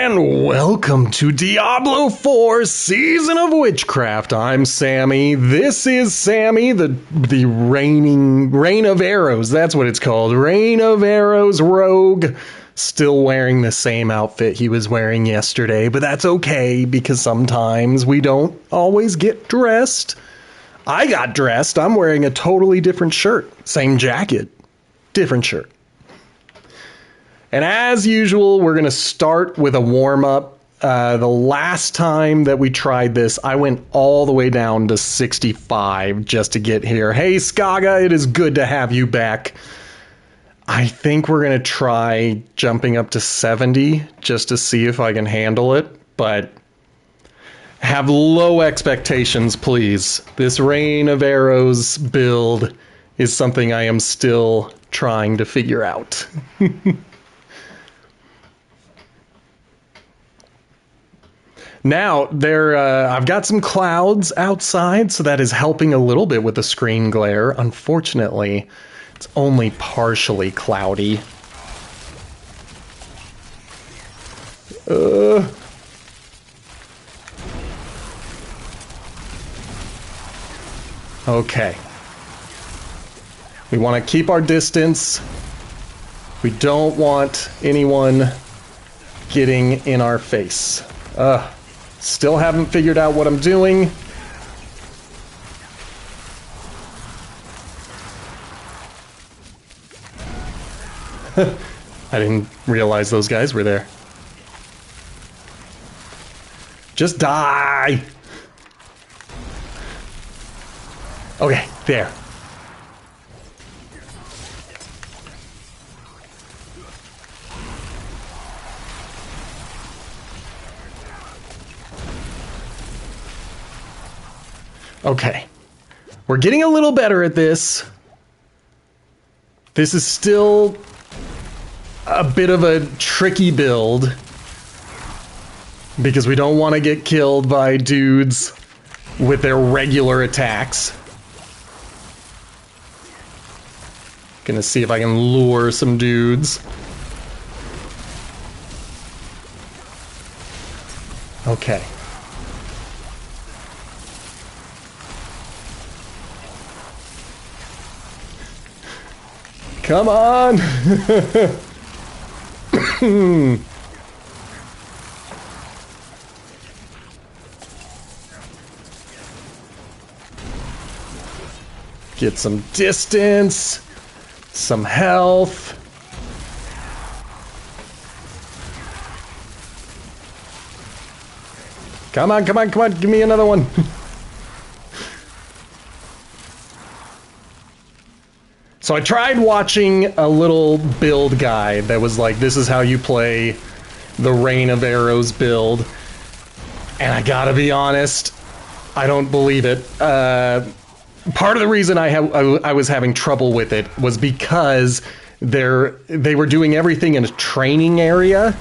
And welcome to Diablo 4 Season of Witchcraft. I'm Sammy. This is Sammy, the Rain of Arrows. That's what it's called. Rain of Arrows Rogue. Still wearing the same outfit he was wearing yesterday, but that's okay because sometimes we don't always get dressed. I got dressed. I'm wearing a totally different shirt. Same jacket. Different shirt. And as usual, we're going to start with a warm-up. The last time that we tried this, I went all the way down to 65 just to get here. Hey, Skaga, it is good to have you back. I think we're going to try jumping up to 70 just to see if I can handle it, but have low expectations, please. This Rain of Arrows build is something I am still trying to figure out. Now, I've got some clouds outside, so that is helping a little bit with the screen glare. Unfortunately, it's only partially cloudy. Okay. We want to keep our distance. We don't want anyone getting in our face. Still haven't figured out what I'm doing. I didn't realize those guys were there. Just die! Okay, there. Okay, we're getting a little better at this. This is still a bit of a tricky build because we don't want to get killed by dudes with their regular attacks. Gonna see if I can lure some dudes. Okay. Come on! Get some distance, some health. Come on, come on, come on, give me another one. So I tried watching a little build guide that was like, this is how you play the Rain of Arrows build. And I gotta be honest, I don't believe it. Part of the reason I was having trouble with it was because they were doing everything in a training area.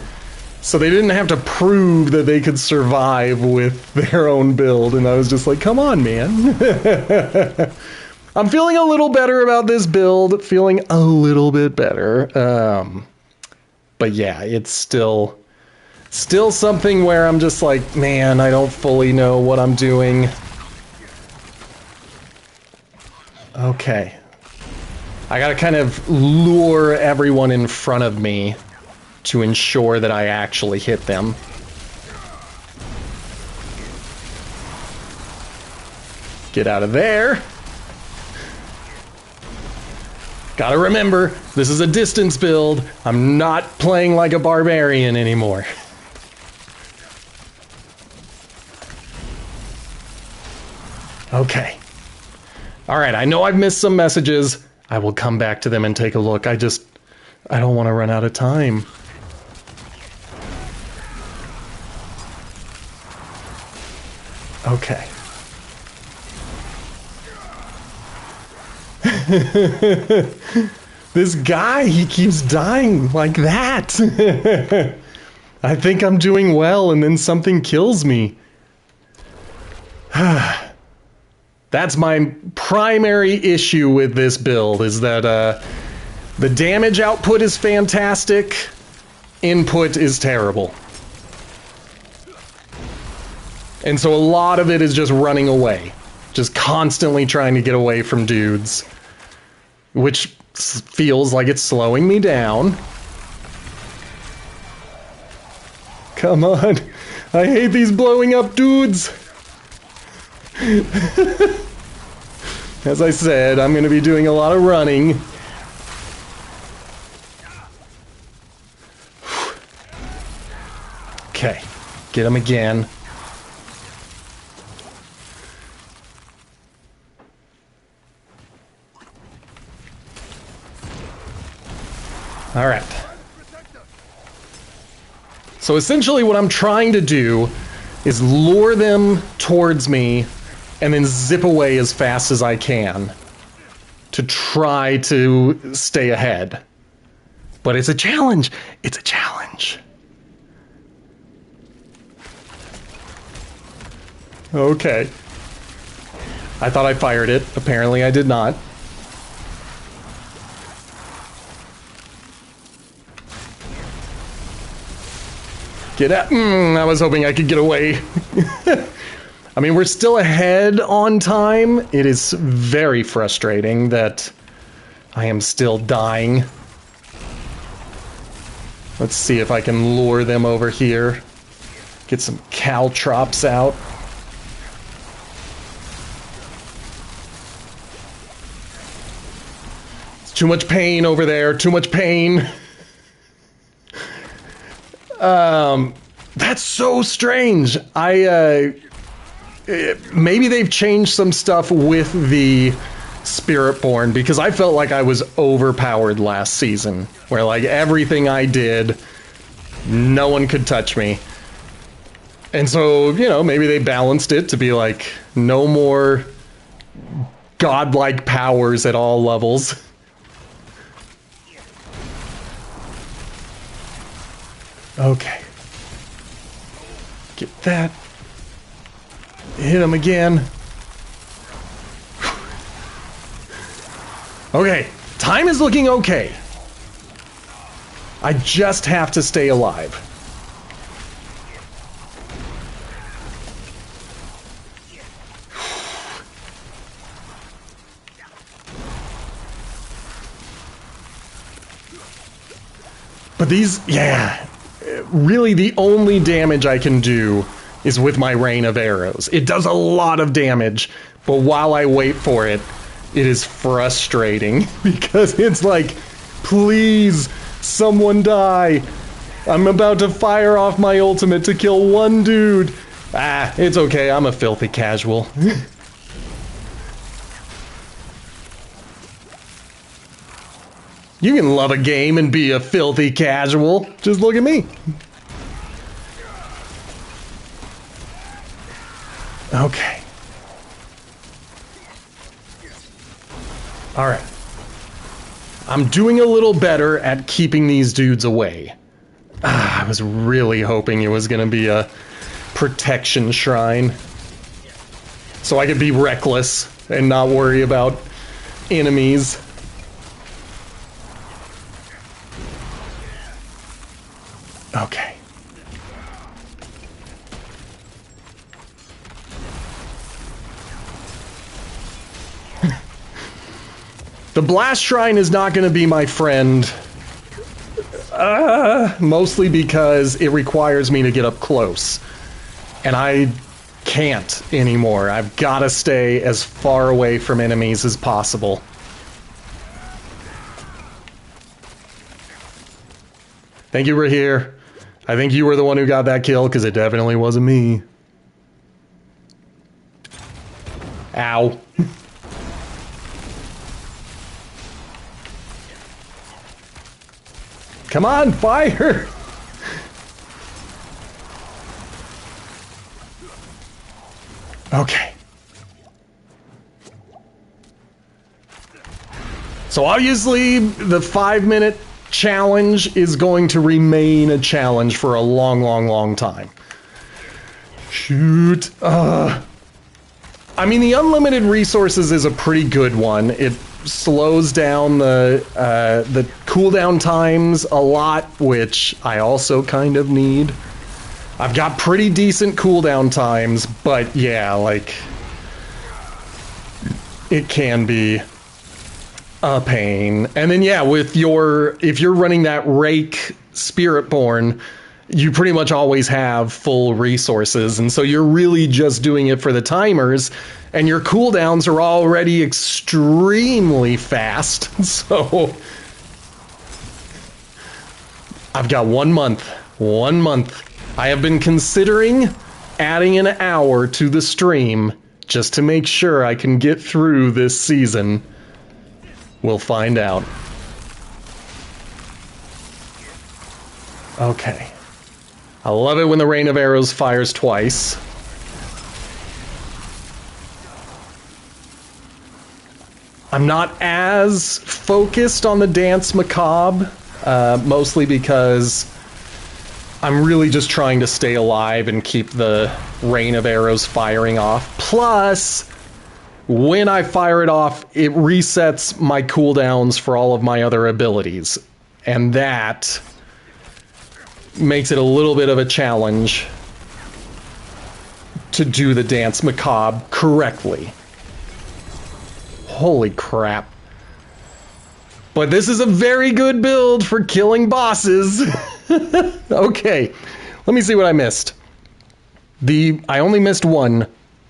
So they didn't have to prove that they could survive with their own build. And I was just like, come on, man. I'm feeling a little better about this build, feeling a little bit better. But yeah, it's still something where I'm just like, man, I don't fully know what I'm doing. Okay. I gotta kind of lure everyone in front of me to ensure that I actually hit them. Get out of there. Gotta remember, this is a distance build. I'm not playing like a barbarian anymore. Okay. Alright, I know I've missed some messages. I will come back to them and take a look. I don't want to run out of time. Okay. This guy, he keeps dying like that. I think I'm doing well and then something kills me. That's my primary issue with this build, is that the damage output is fantastic, input is terrible. And so a lot of it is just running away. Just constantly trying to get away from dudes. Which feels like it's slowing me down. Come on. I hate these blowing up dudes. As I said, I'm going to be doing a lot of running. Okay. Get him again. All right. So essentially what I'm trying to do is lure them towards me and then zip away as fast as I can to try to stay ahead. But it's a challenge. It's a challenge. Okay. I thought I fired it. Apparently I did not. Get out. I was hoping I could get away. I mean, we're still ahead on time. It is very frustrating that I am still dying. Let's see if I can lure them over here. Get some caltrops out. It's too much pain over there. Too much pain. That's so strange. Maybe they've changed some stuff with the Spiritborn, because I felt like I was overpowered last season, where like everything I did, no one could touch me. And so, you know, maybe they balanced it to be like no more godlike powers at all levels. Okay. Get that. Hit him again. Okay. Time is looking okay. I just have to stay alive. But these, yeah. Really, the only damage I can do is with my rain of arrows. It does a lot of damage, but while I wait for it, it is frustrating because it's like, please, someone die. I'm about to fire off my ultimate to kill one dude. Ah, it's okay, I'm a filthy casual. You can love a game and be a filthy casual. Just look at me. Okay. All right. I'm doing a little better at keeping these dudes away. I was really hoping it was going to be a protection shrine, so I could be reckless and not worry about enemies. Okay. The blast shrine is not going to be my friend, mostly because it requires me to get up close, and I can't anymore. I've got to stay as far away from enemies as possible. Thank you for here. I think you were the one who got that kill, because it definitely wasn't me. Ow. Come on, fire! Okay. So obviously, the 5-minute challenge is going to remain a challenge for a long, long, long time. Shoot. I mean, the unlimited resources is a pretty good one. It slows down the cooldown times a lot, which I also kind of need. I've got pretty decent cooldown times, but yeah, like, it can be a pain. And then yeah, with if you're running that Rake Spiritborn, you pretty much always have full resources, and so you're really just doing it for the timers, and your cooldowns are already extremely fast. So I've got 1 month. 1 month. I have been considering adding an hour to the stream just to make sure I can get through this season. We'll find out. Okay. I love it when the Rain of Arrows fires twice. I'm not as focused on the Dance Macabre, mostly because I'm really just trying to stay alive and keep the Rain of Arrows firing off. Plus, when I fire it off, it resets my cooldowns for all of my other abilities. And that makes it a little bit of a challenge to do the Dance Macabre correctly. Holy crap. But this is a very good build for killing bosses. Okay, let me see what I missed. I only missed one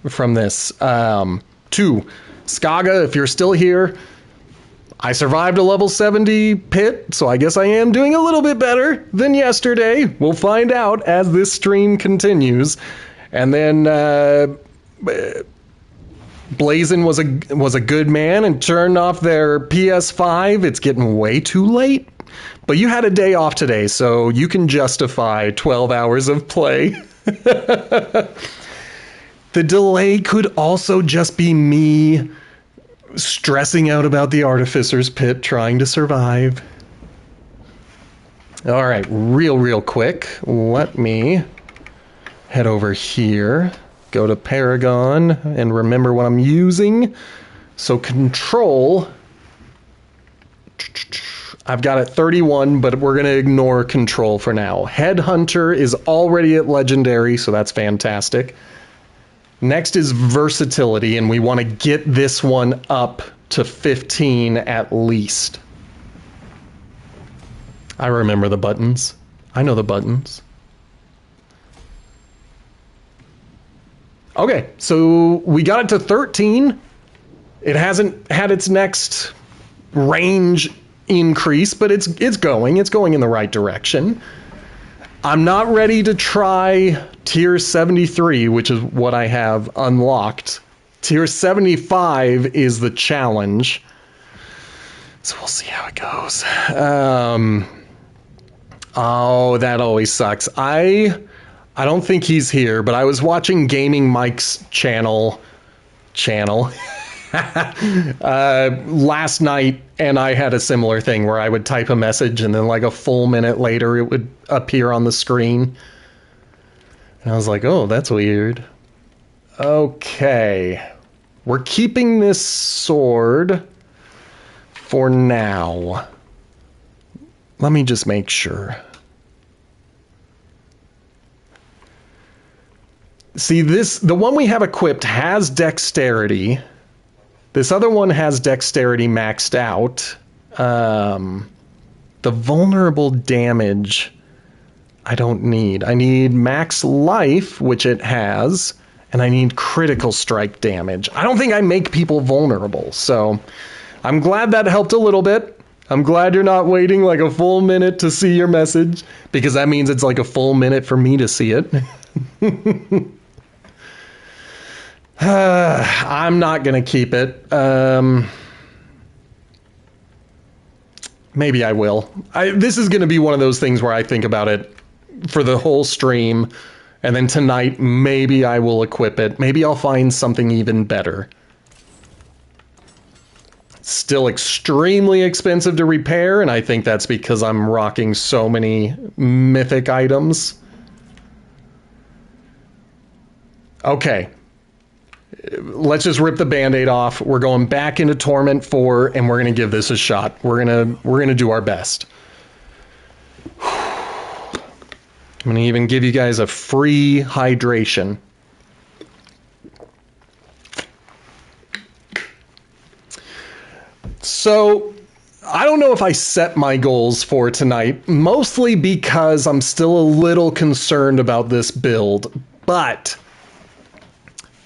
from this. 2. Skaga, if you're still here, I survived a level 70 pit, so I guess I am doing a little bit better than yesterday. We'll find out as this stream continues. And then Blazin was a good man and turned off their PS5. It's getting way too late. But you had a day off today, so you can justify 12 hours of play. The delay could also just be me stressing out about the Artificer's pit, trying to survive. All right, real quick, let me head over here, go to Paragon, and remember what I'm using. So control, I've got it 31, but we're going to ignore control for now. Headhunter is already at legendary, so that's fantastic. Next is versatility, and we want to get this one up to 15 at least. I remember the buttons. I know the buttons. Okay, so we got it to 13. It hasn't had its next range increase, but it's going in the right direction. I'm not ready to try tier 73, which is what I have unlocked. Tier 75 is the challenge, so we'll see how it goes. Oh, that always sucks. I don't think he's here, but I was watching Gaming Mike's channel last night, and I had a similar thing where I would type a message and then like a full minute later it would appear on the screen. And I was like, oh, that's weird. Okay. We're keeping this sword for now. Let me just make sure. See, the one we have equipped has dexterity. This other one has dexterity maxed out. The vulnerable damage I don't need. I need max life, which it has, and I need critical strike damage. I don't think I make people vulnerable, so I'm glad that helped a little bit. I'm glad you're not waiting like a full minute to see your message, because that means it's like a full minute for me to see it. I'm not going to keep it. Maybe I will. This is going to be one of those things where I think about it for the whole stream, and then tonight maybe I will equip it. Maybe I'll find something even better. It's still extremely expensive to repair, and I think that's because I'm rocking so many mythic items. Okay. Let's just rip the Band-Aid off. We're going back into Torment 4, and we're going to give this a shot. We're gonna do our best. I'm gonna even give you guys a free hydration. So, I don't know if I set my goals for tonight, mostly because I'm still a little concerned about this build, but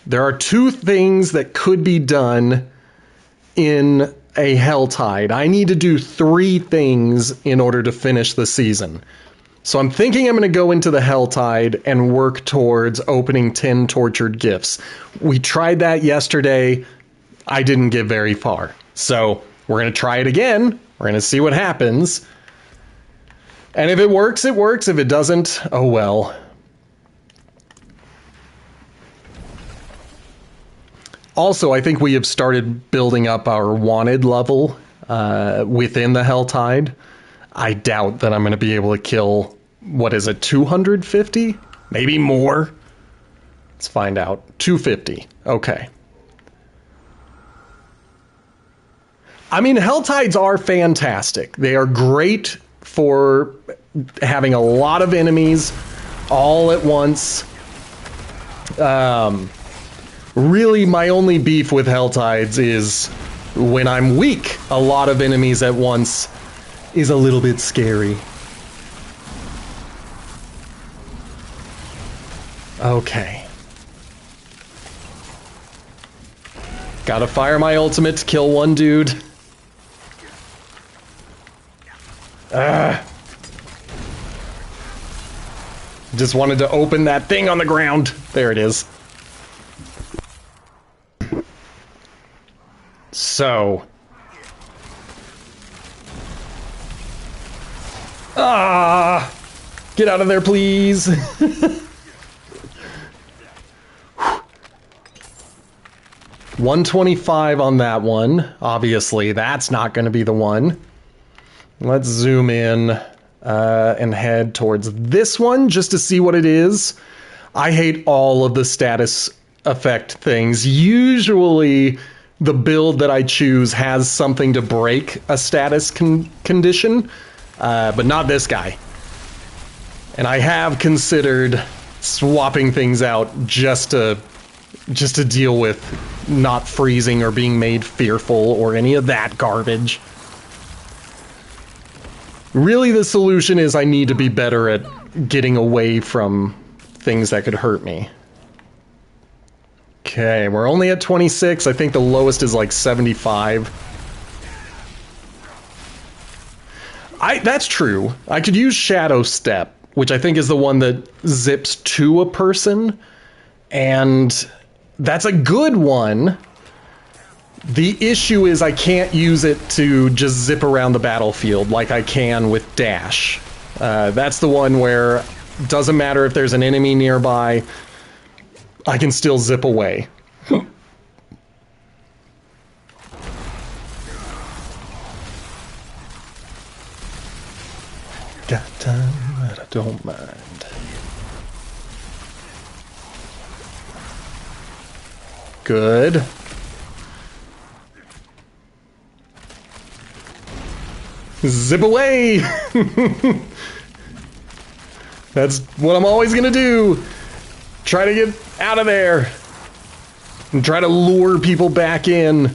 there are two things that could be done in a Helltide. I need to do 3 things in order to finish the season. So I'm thinking I'm going to go into the Helltide and work towards opening 10 tortured gifts. We tried that yesterday. I didn't get very far. So we're going to try it again. We're going to see what happens. And if it works, it works. If it doesn't, oh well. Also, I think we have started building up our wanted level within the Helltide. I doubt that I'm going to be able to kill, what is it, 250? Maybe more? Let's find out. 250. Okay. I mean, Helltides are fantastic. They are great for having a lot of enemies all at once. Really, my only beef with Helltides is when I'm weak. A lot of enemies at once is a little bit scary. Okay. Gotta fire my ultimate to kill one dude. Just wanted to open that thing on the ground. There it is. So. Get out of there, please. 125 on that one. Obviously, that's not going to be the one. Let's zoom in and head towards this one just to see what it is. I hate all of the status effect things. Usually, the build that I choose has something to break a status condition, but not this guy. And I have considered swapping things out just to deal with not freezing or being made fearful or any of that garbage. Really, the solution is I need to be better at getting away from things that could hurt me. Okay, we're only at 26. I think the lowest is like 75. That's true. I could use Shadow Step, which I think is the one that zips to a person. And that's a good one. The issue is I can't use it to just zip around the battlefield like I can with Dash. That's the one where it doesn't matter if there's an enemy nearby, I can still zip away. Got time, but I don't mind. Good. Zip away! That's what I'm always gonna do. Try to get out of there. And try to lure people back in.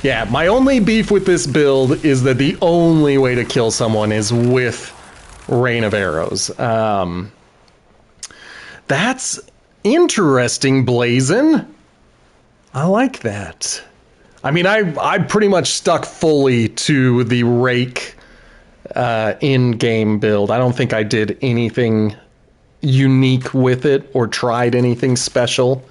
Yeah, my only beef with this build is that the only way to kill someone is with Rain of Arrows. That's interesting, Blazin'. I like that. I mean, I pretty much stuck fully to the Rake in-game build. I don't think I did anything unique with it or tried anything special.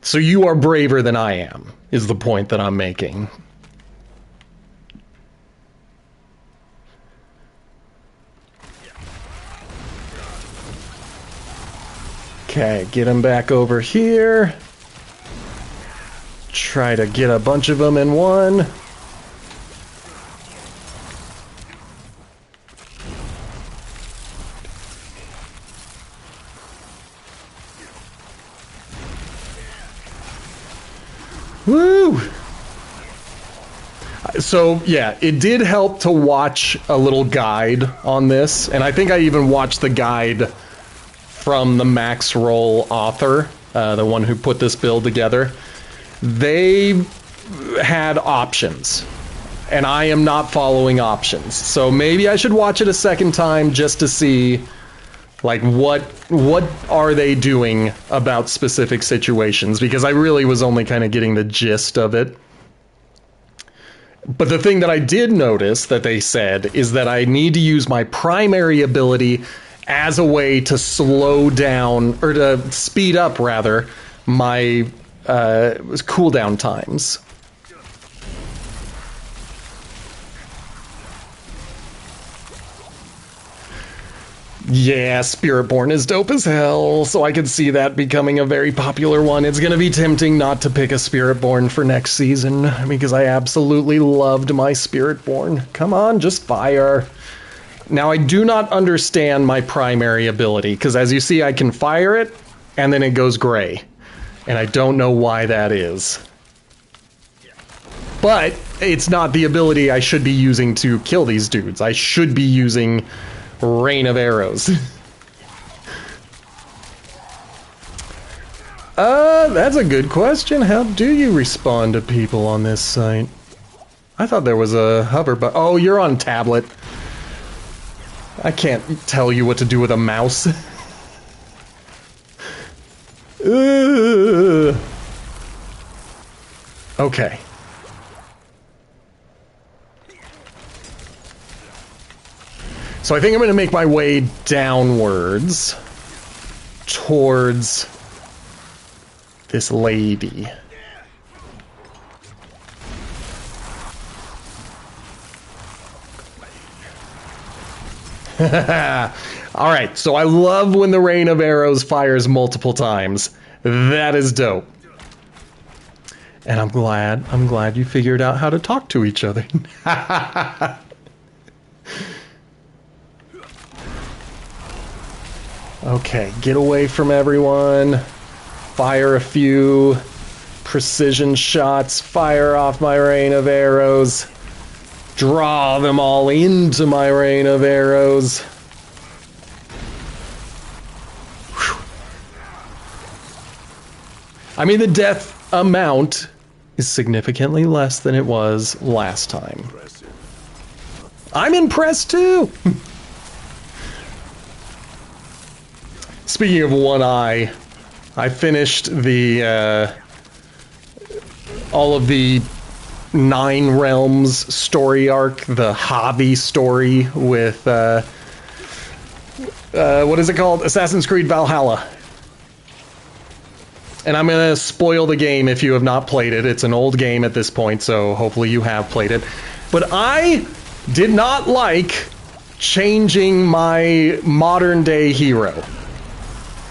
So you are braver than I am, is the point that I'm making. Okay, get him back over here. Try to get a bunch of them in one. Woo! So yeah, it did help to watch a little guide on this, and I think I even watched the guide from the Max Roll author, the one who put this build together. They had options, and I am not following options. So maybe I should watch it a second time just to see, like, what are they doing about specific situations, because I really was only kind of getting the gist of it. But the thing that I did notice that they said is that I need to use my primary ability as a way to slow down, or to speed up, rather, my cooldown times. Yeah, Spiritborn is dope as hell, so I could see that becoming a very popular one. It's gonna be tempting not to pick a Spiritborn for next season, because I absolutely loved my Spiritborn. Come on, just fire. Now, I do not understand my primary ability, because as you see, I can fire it, and then it goes gray. And I don't know why that is. But it's not the ability I should be using to kill these dudes. I should be using Rain of Arrows. That's a good question. How do you respond to people on this site? I thought there was a hover button. Oh, you're on tablet. I can't tell you what to do with a mouse. Okay. So I think I'm going to make my way downwards towards this lady. Alright, so I love when the Rain of Arrows fires multiple times. That is dope. And I'm glad you figured out how to talk to each other. Okay, get away from everyone. Fire a few precision shots. Fire off my Rain of Arrows. Draw them all into my Rain of Arrows. Whew. I mean, the death amount is significantly less than it was last time. I'm impressed too! Speaking of one eye, I finished the all of the 9 Realms story arc, the Javi story with what is it called? Assassin's Creed Valhalla. And I'm gonna spoil the game if you have not played it. It's an old game at this point, so hopefully you have played it. But I did not like changing my modern day hero.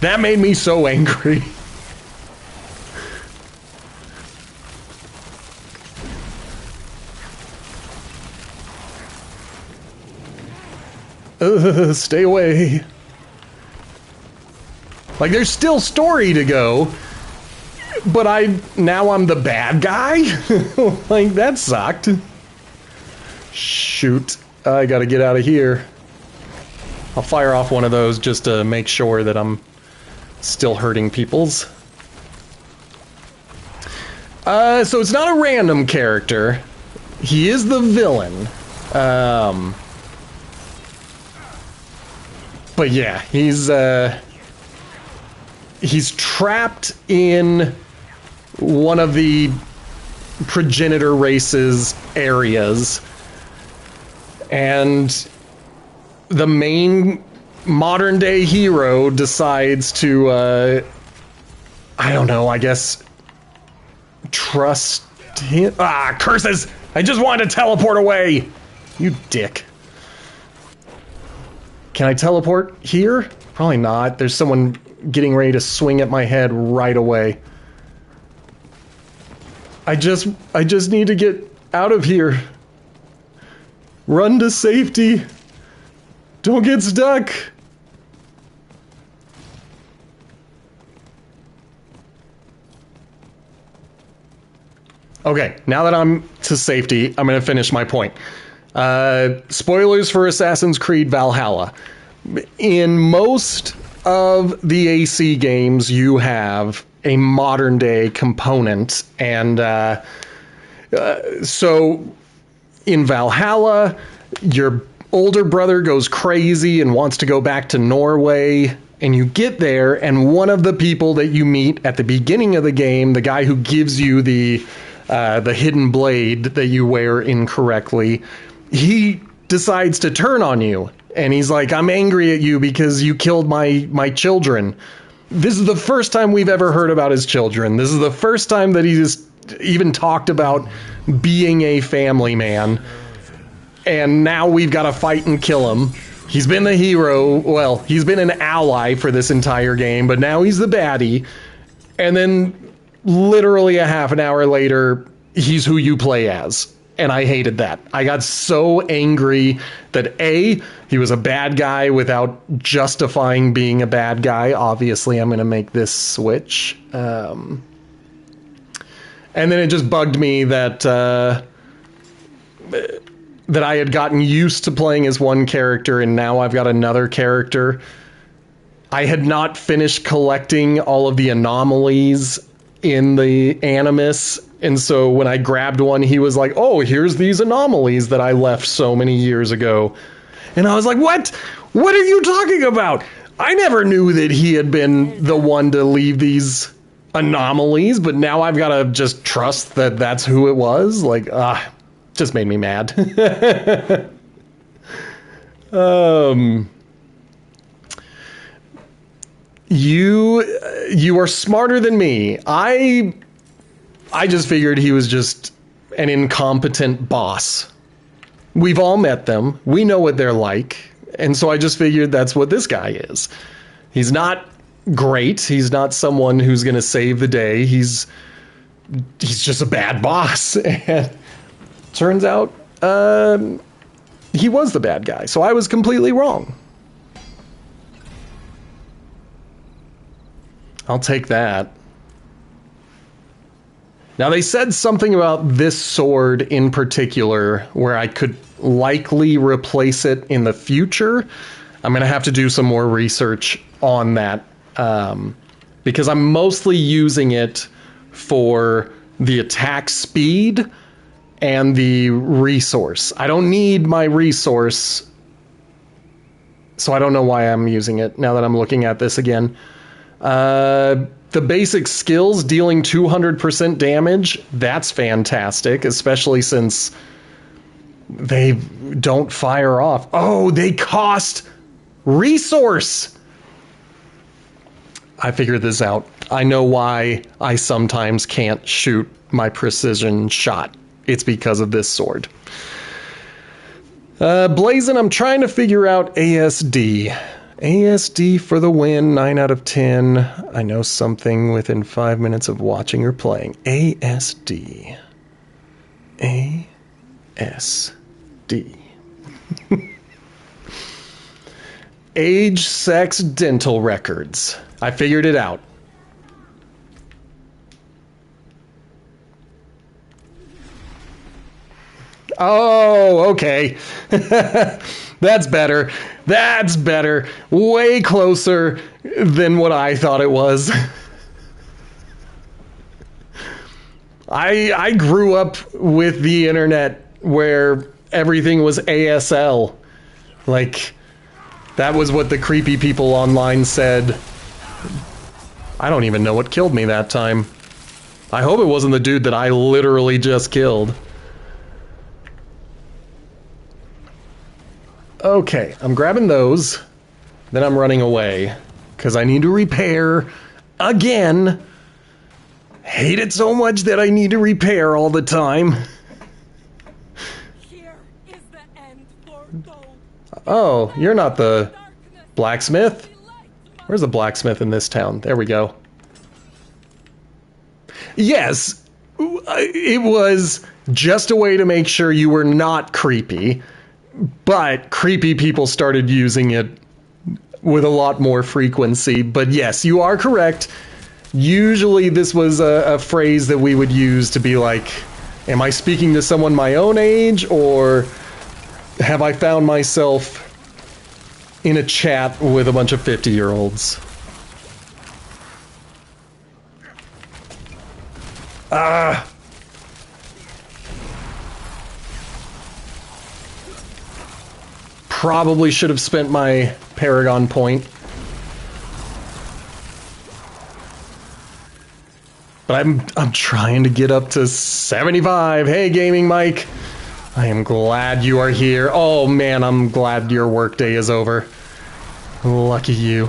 That made me so angry. Stay away. Like, there's still story to go, but now I'm the bad guy? Like, that sucked. Shoot. I gotta get out of here. I'll fire off one of those just to make sure that I'm still hurting peoples. So it's not a random character. He is the villain. But yeah, he's trapped in one of the progenitor race's areas, and the main modern day hero decides to I don't know, I guess trust him. Ah, curses! I just wanted to teleport away! You dick. Can I teleport here? Probably not. There's someone getting ready to swing at my head right away. I just need to get out of here. Run to safety. Don't get stuck. Okay, now that I'm to safety, I'm going to finish my point. Spoilers for Assassin's Creed Valhalla. In most of the AC games, you have a modern day component, and so in Valhalla, your older brother goes crazy and wants to go back to Norway, and you get there, and one of the people that you meet at the beginning of the game, the guy who gives you the hidden blade that you wear incorrectly, he decides to turn on you, and he's like, I'm angry at you because you killed my children. This is the first time we've ever heard about his children. This is the first time that he's even talked about being a family man. And now we've got to fight and kill him. He's been the hero. Well, he's been an ally for this entire game, but now he's the baddie. And then literally a half an hour later, he's who you play as. And I hated that. I got so angry that A, he was a bad guy without justifying being a bad guy. Obviously, I'm going to make this switch. And then it just bugged me that that I had gotten used to playing as one character, and now I've got another character. I had not finished collecting all of the anomalies in the Animus, and so when I grabbed one, he was like, oh, here's these anomalies that I left so many years ago. And I was like, what? What are you talking about? I never knew that he had been the one to leave these anomalies, but now I've got to just trust that that's who it was. Like, just made me mad. You are smarter than me. I just figured he was just an incompetent boss. We've all met them. We know what they're like. And so I just figured that's what this guy is. He's not great. He's not someone who's going to save the day. He's just a bad boss. And turns out he was the bad guy. So I was completely wrong. I'll take that. Now, they said something about this sword in particular where I could likely replace it in the future. I'm going to have to do some more research on that because I'm mostly using it for the attack speed and the resource. I don't need my resource, so I don't know why I'm using it now that I'm looking at this again. The basic skills, dealing 200% damage, that's fantastic, especially since they don't fire off. Oh, they cost resource! I figured this out. I know why I sometimes can't shoot my precision shot. It's because of this sword. Blazin', I'm trying to figure out ASD. ASD for the win, 9 out of 10. I know something within 5 minutes of watching or playing. ASD. ASD. Age, sex, dental records. I figured it out. Oh, okay. That's better. That's better. Way closer than what I thought it was. I grew up with the internet where everything was ASL. Like, that was what the creepy people online said. I don't even know what killed me that time. I hope it wasn't the dude that I literally just killed. Okay, I'm grabbing those, then I'm running away, because I need to repair again. Hate it so much that I need to repair all the time. Here is the end for gold. Oh, you're not the blacksmith? Where's the blacksmith in this town? There we go. Yes, it was just a way to make sure you were not creepy. But creepy people started using it with a lot more frequency. But yes, you are correct. Usually this was a phrase that we would use to be like, Am I speaking to someone my own age, or have I found myself in a chat with a bunch of 50-year-olds? Ah! Probably should have spent my Paragon point. But I'm trying to get up to 75. Hey, Gaming Mike. I am glad you are here. Oh man, I'm glad your workday is over. Lucky you.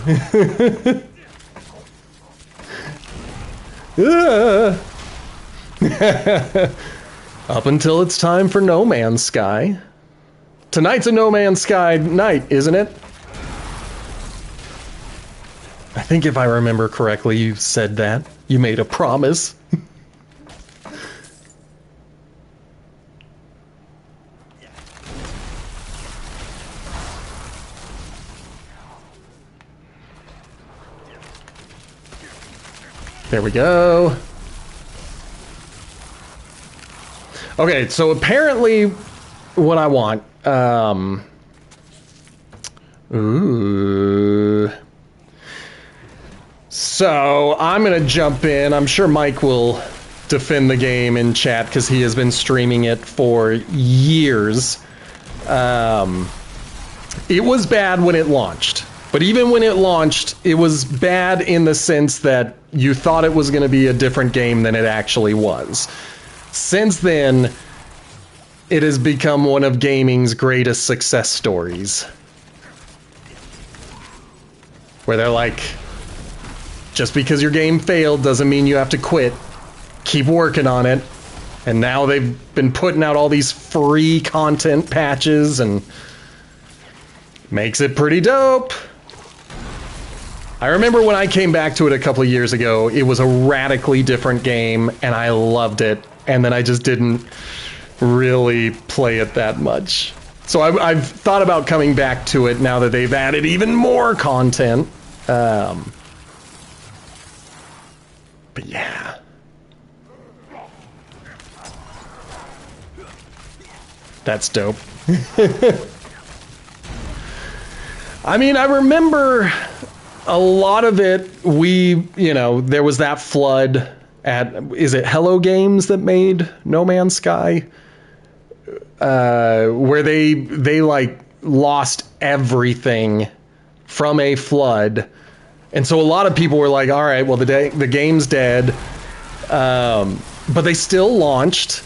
Up until it's time for No Man's Sky. Tonight's a No Man's Sky night, isn't it? I think if I remember correctly, you said that. You made a promise. There we go. Okay, so apparently what I want, ooh. So I'm gonna jump in. I'm sure Mike will defend the game in chat because he has been streaming it for years. It was bad when it launched. But even when it launched, it was bad in the sense that you thought it was going to be a different game than it actually was. Since then, it has become one of gaming's greatest success stories. Where they're like, just because your game failed doesn't mean you have to quit. Keep working on it. And now they've been putting out all these free content patches and makes it pretty dope. I remember when I came back to it a couple of years ago, it was a radically different game, and I loved it. And then I just didn't really play it that much. So I've thought about coming back to it now that they've added even more content. But yeah. That's dope. I mean, I remember a lot of it, there was that flood at, is it Hello Games that made No Man's Sky? Where they like lost everything from a flood. And so a lot of people were like, all right, well, the game's dead. But they still launched.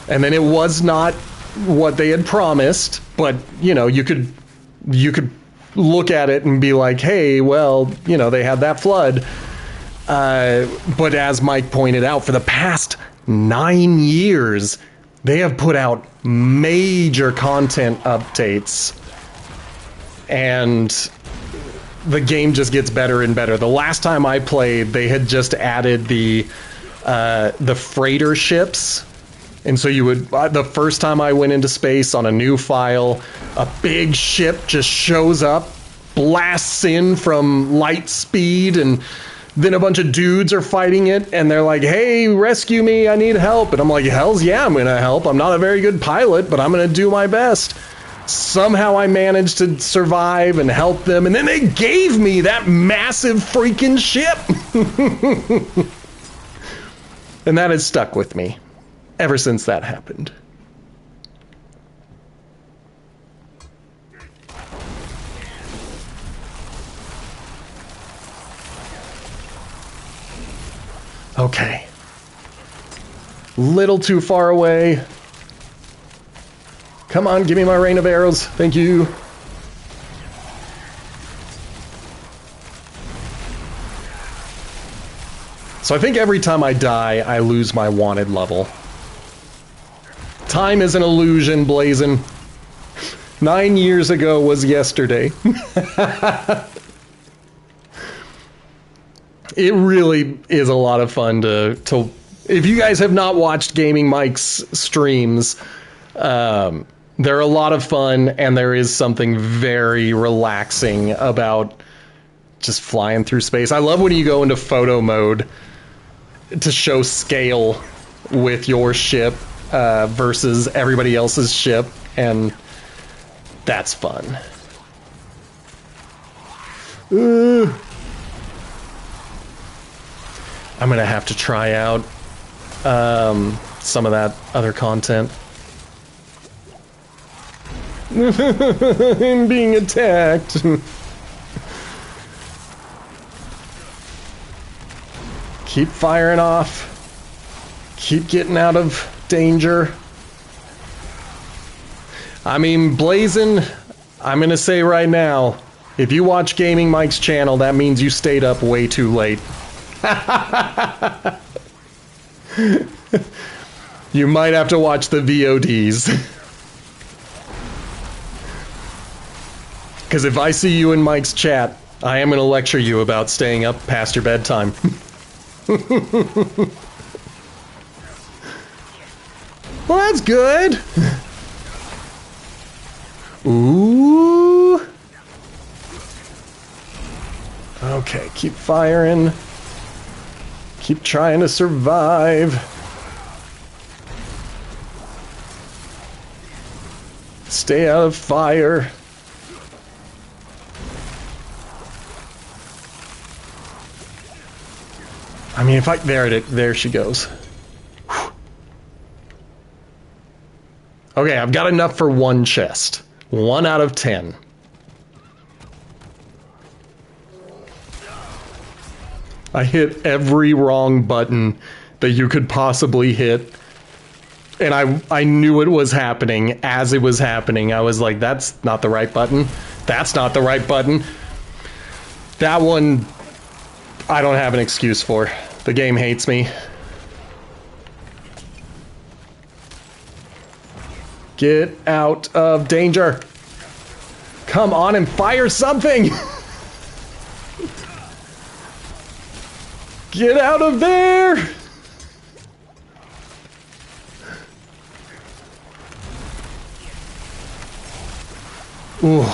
And then it was not what they had promised. But, you could look at it and be like, hey, well, they had that flood. But as Mike pointed out, for the past 9 years, they have put out major content updates. And the game just gets better and better. The last time I played, they had just added the freighter ships. And so you would, the first time I went into space on a new file, a big ship just shows up, blasts in from light speed, and then a bunch of dudes are fighting it, and they're like, hey, rescue me, I need help. And I'm like, hells yeah, I'm gonna help. I'm not a very good pilot, but I'm gonna do my best. Somehow I managed to survive and help them, and then they gave me that massive freaking ship. And that has stuck with me ever since that happened. Okay. Little too far away. Come on, give me my rain of arrows. Thank you. So I think every time I die, I lose my wanted level. Time is an illusion, Blazin'. 9 years ago was yesterday. It really is a lot of fun to if you guys have not watched Gaming Mike's streams, they're a lot of fun, and there is something very relaxing about just flying through space. I love when you go into photo mode to show scale with your ship. versus everybody else's ship, and that's fun. I'm gonna have to try out some of that other content. I'm being attacked. Keep firing off. Keep getting out of danger. I mean, Blazin', I'm gonna say right now, if you watch Gaming Mike's channel, that means you stayed up way too late. You might have to watch the VODs. Because if I see you in Mike's chat, I am going to lecture you about staying up past your bedtime. Well, that's good. Ooh. Okay, keep firing. Keep trying to survive. Stay out of fire. I mean, if I... There she goes. Whew. Okay, I've got enough for one chest. 1 out of 10. I hit every wrong button that you could possibly hit. And I knew it was happening as it was happening. I was like, that's not the right button. That's not the right button. That one, I don't have an excuse for. The game hates me. Get out of danger. Come on and fire something. Get out of there. Ooh.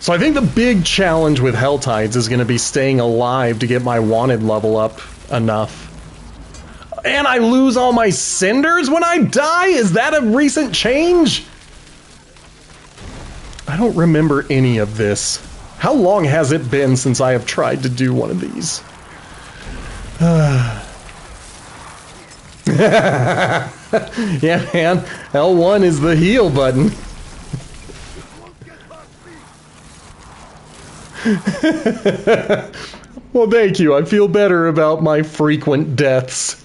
So I think the big challenge with Helltides is going to be staying alive to get my wanted level up enough. And I lose all my cinders when I die? Is that a recent change? I don't remember any of this. How long has it been since I have tried to do one of these? Yeah, man. L1 is the heal button. Well, thank you. I feel better about my frequent deaths.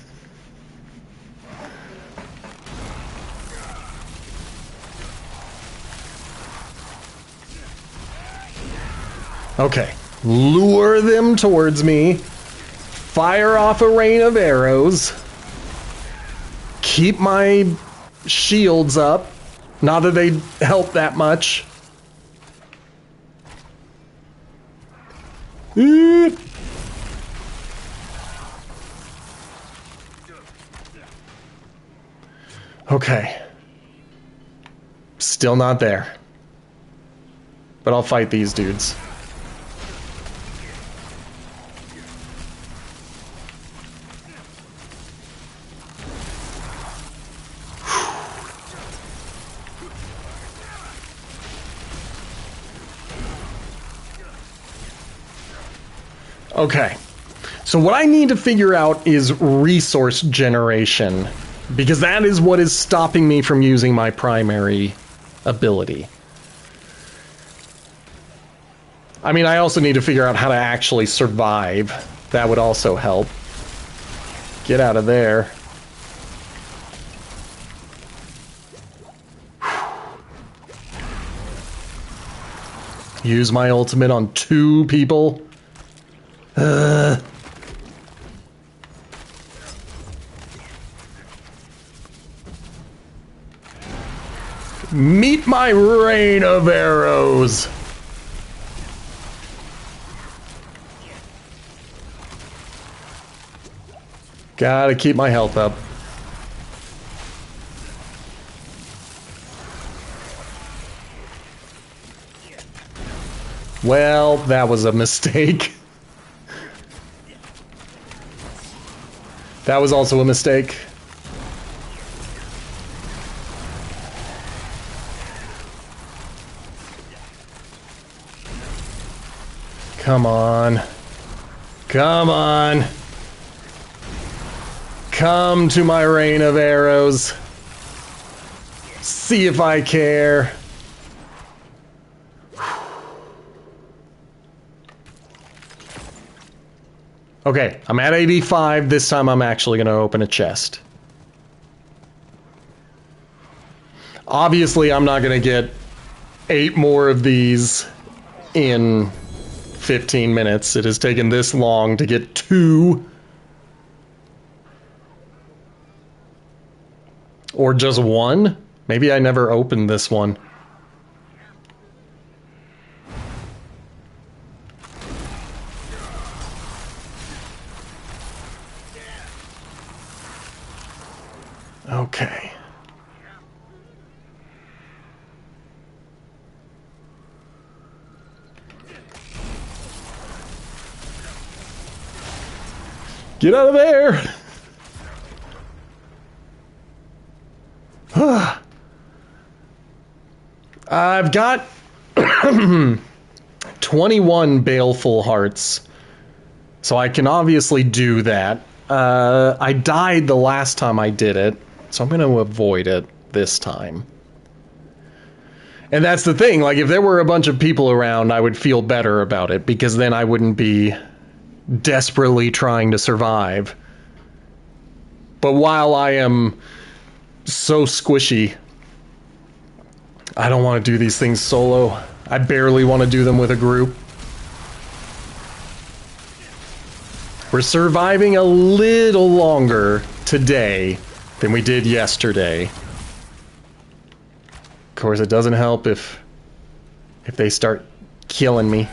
Okay. Lure them towards me. Fire off a rain of arrows. Keep my shields up. Not that they help that much. Okay. Still not there. But I'll fight these dudes. Okay, so what I need to figure out is resource generation, because that is what is stopping me from using my primary ability. I mean, I also need to figure out how to actually survive. That would also help. Get out of there. Use my ultimate on 2 people. Meet my rain of arrows. Gotta keep my health up. Well, that was a mistake. That was also a mistake. Come on. Come on. Come to my rain of arrows. See if I care. Okay, I'm at 85. This time I'm actually going to open a chest. Obviously, I'm not going to get 8 more of these in 15 minutes. It has taken this long to get 2. Or just 1? Maybe I never opened this one. Okay. Get out of there! I've got 21 baleful hearts, so I can obviously do that. I died the last time I did it, so I'm going to avoid it this time. And that's the thing, like, if there were a bunch of people around, I would feel better about it, because then I wouldn't be desperately trying to survive. But while I am so squishy, I don't want to do these things solo. I barely want to do them with a group. We're surviving a little longer today than we did yesterday. Of course, it doesn't help if they start killing me.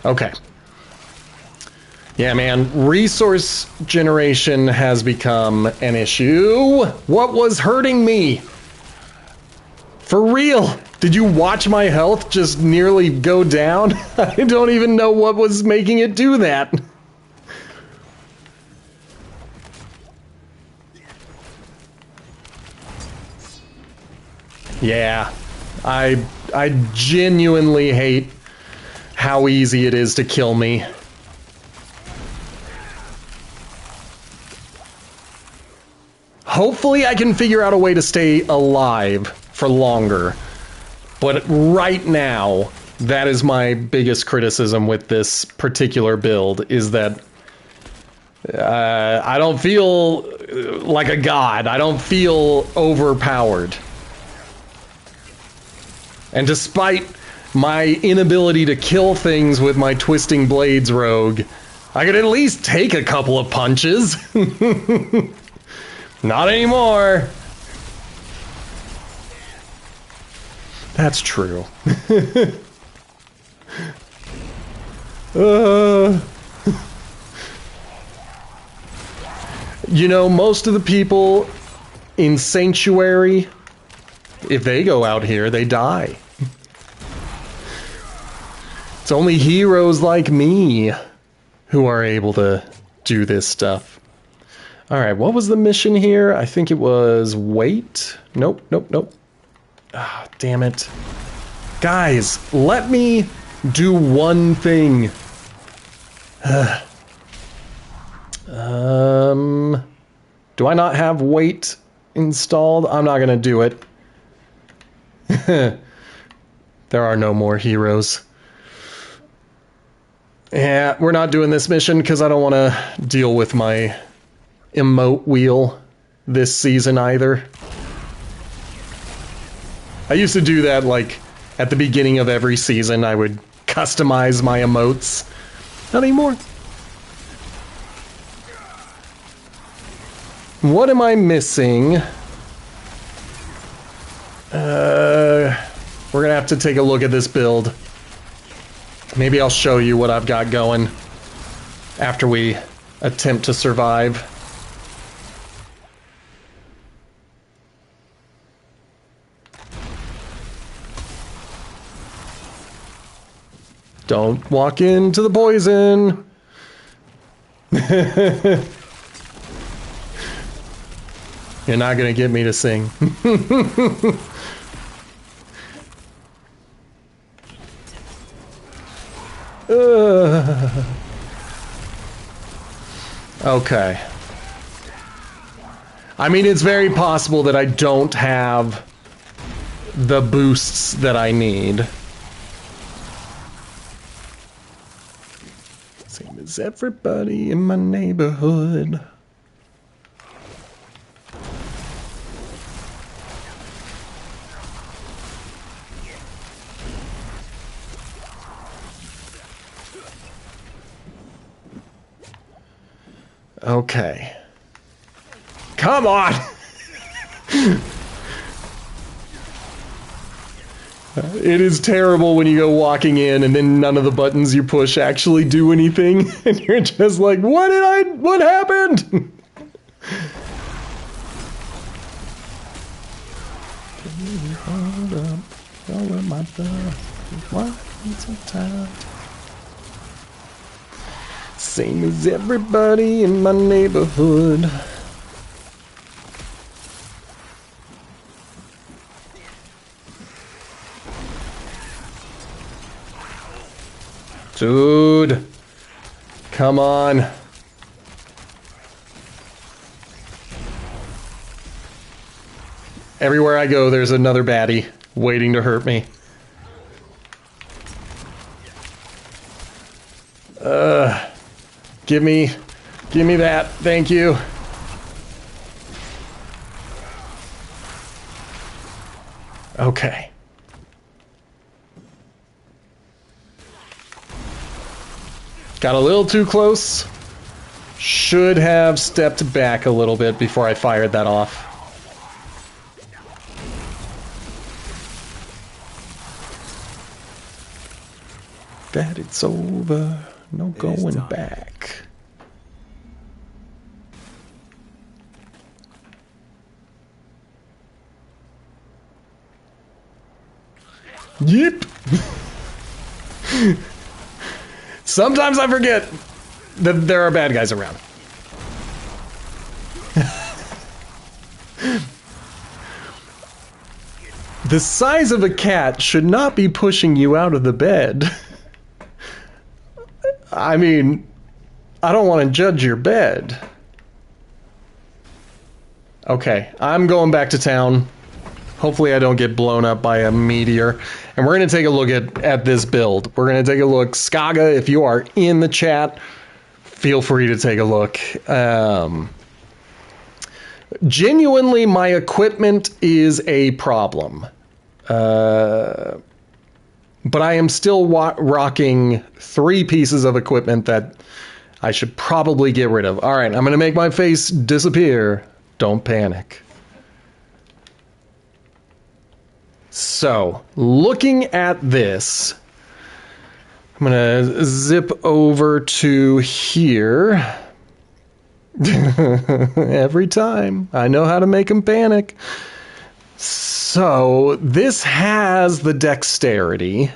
Okay. Yeah, man, resource generation has become an issue. What was hurting me? For real? Did you watch my health just nearly go down? I don't even know what was making it do that. Yeah, I genuinely hate how easy it is to kill me. Hopefully I can figure out a way to stay alive for longer. But right now, that is my biggest criticism with this particular build, is that I don't feel like a god. I don't feel overpowered. And despite my inability to kill things with my Twisting Blades rogue, I could at least take a couple of punches. Not anymore. That's true. You know, most of the people in Sanctuary, if they go out here, they die. It's only heroes like me who are able to do this stuff. Alright, what was the mission here? I think it was wait. Nope, nope, nope. Ah, damn it. Guys, let me do one thing. Do I not have wait installed? I'm not gonna do it. There are no more heroes. Yeah, we're not doing this mission because I don't want to deal with my emote wheel this season either. I used to do that, like, at the beginning of every season. I would customize my emotes. Not anymore. What am I missing? We're gonna have to take a look at this build. Maybe I'll show you what I've got going after we attempt to survive. Don't walk into the poison. You're not gonna get me to sing. Okay. I mean, it's very possible that I don't have the boosts that I need. Same as everybody in my neighborhood. Okay. Come on! It is terrible when you go walking in and then none of the buttons you push actually do anything. And you're just like, what happened? Same as everybody in my neighborhood. Dude, come on. Everywhere I go, there's another baddie waiting to hurt me. Give me that. Thank you. Okay. Got a little too close. Should have stepped back a little bit before I fired that off. That it's over. No going back. Yep. Sometimes I forget that there are bad guys around. The size of a cat should not be pushing you out of the bed. I mean, I don't want to judge your bed. Okay, I'm going back to town. Hopefully I don't get blown up by a meteor. And we're going to take a look at this build. We're going to take a look. Skaga, if you are in the chat, feel free to take a look. Genuinely, my equipment is a problem. But I am still rocking 3 pieces of equipment that I should probably get rid of. All right, I'm going to make my face disappear. Don't panic. So, looking at this, I'm going to zip over to here. Every time. I know how to make them panic. So, this has the dexterity,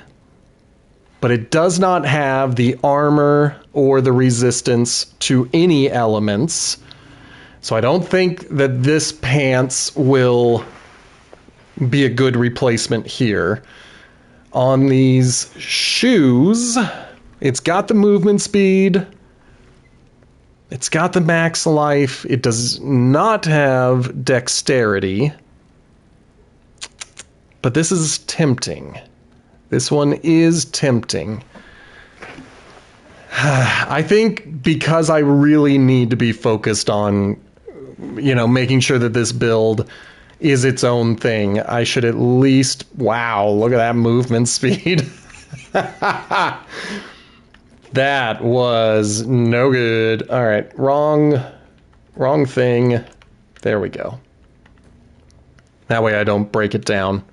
but it does not have the armor or the resistance to any elements. So I don't think that this pants will be a good replacement here. On these shoes, it's got the movement speed. It's got the max life. It does not have dexterity. But this is tempting. This one is tempting. I think because I really need to be focused on, you know, making sure that this build is its own thing, I should at least... Wow, look at that movement speed. That was no good. All right, wrong thing. There we go. That way I don't break it down.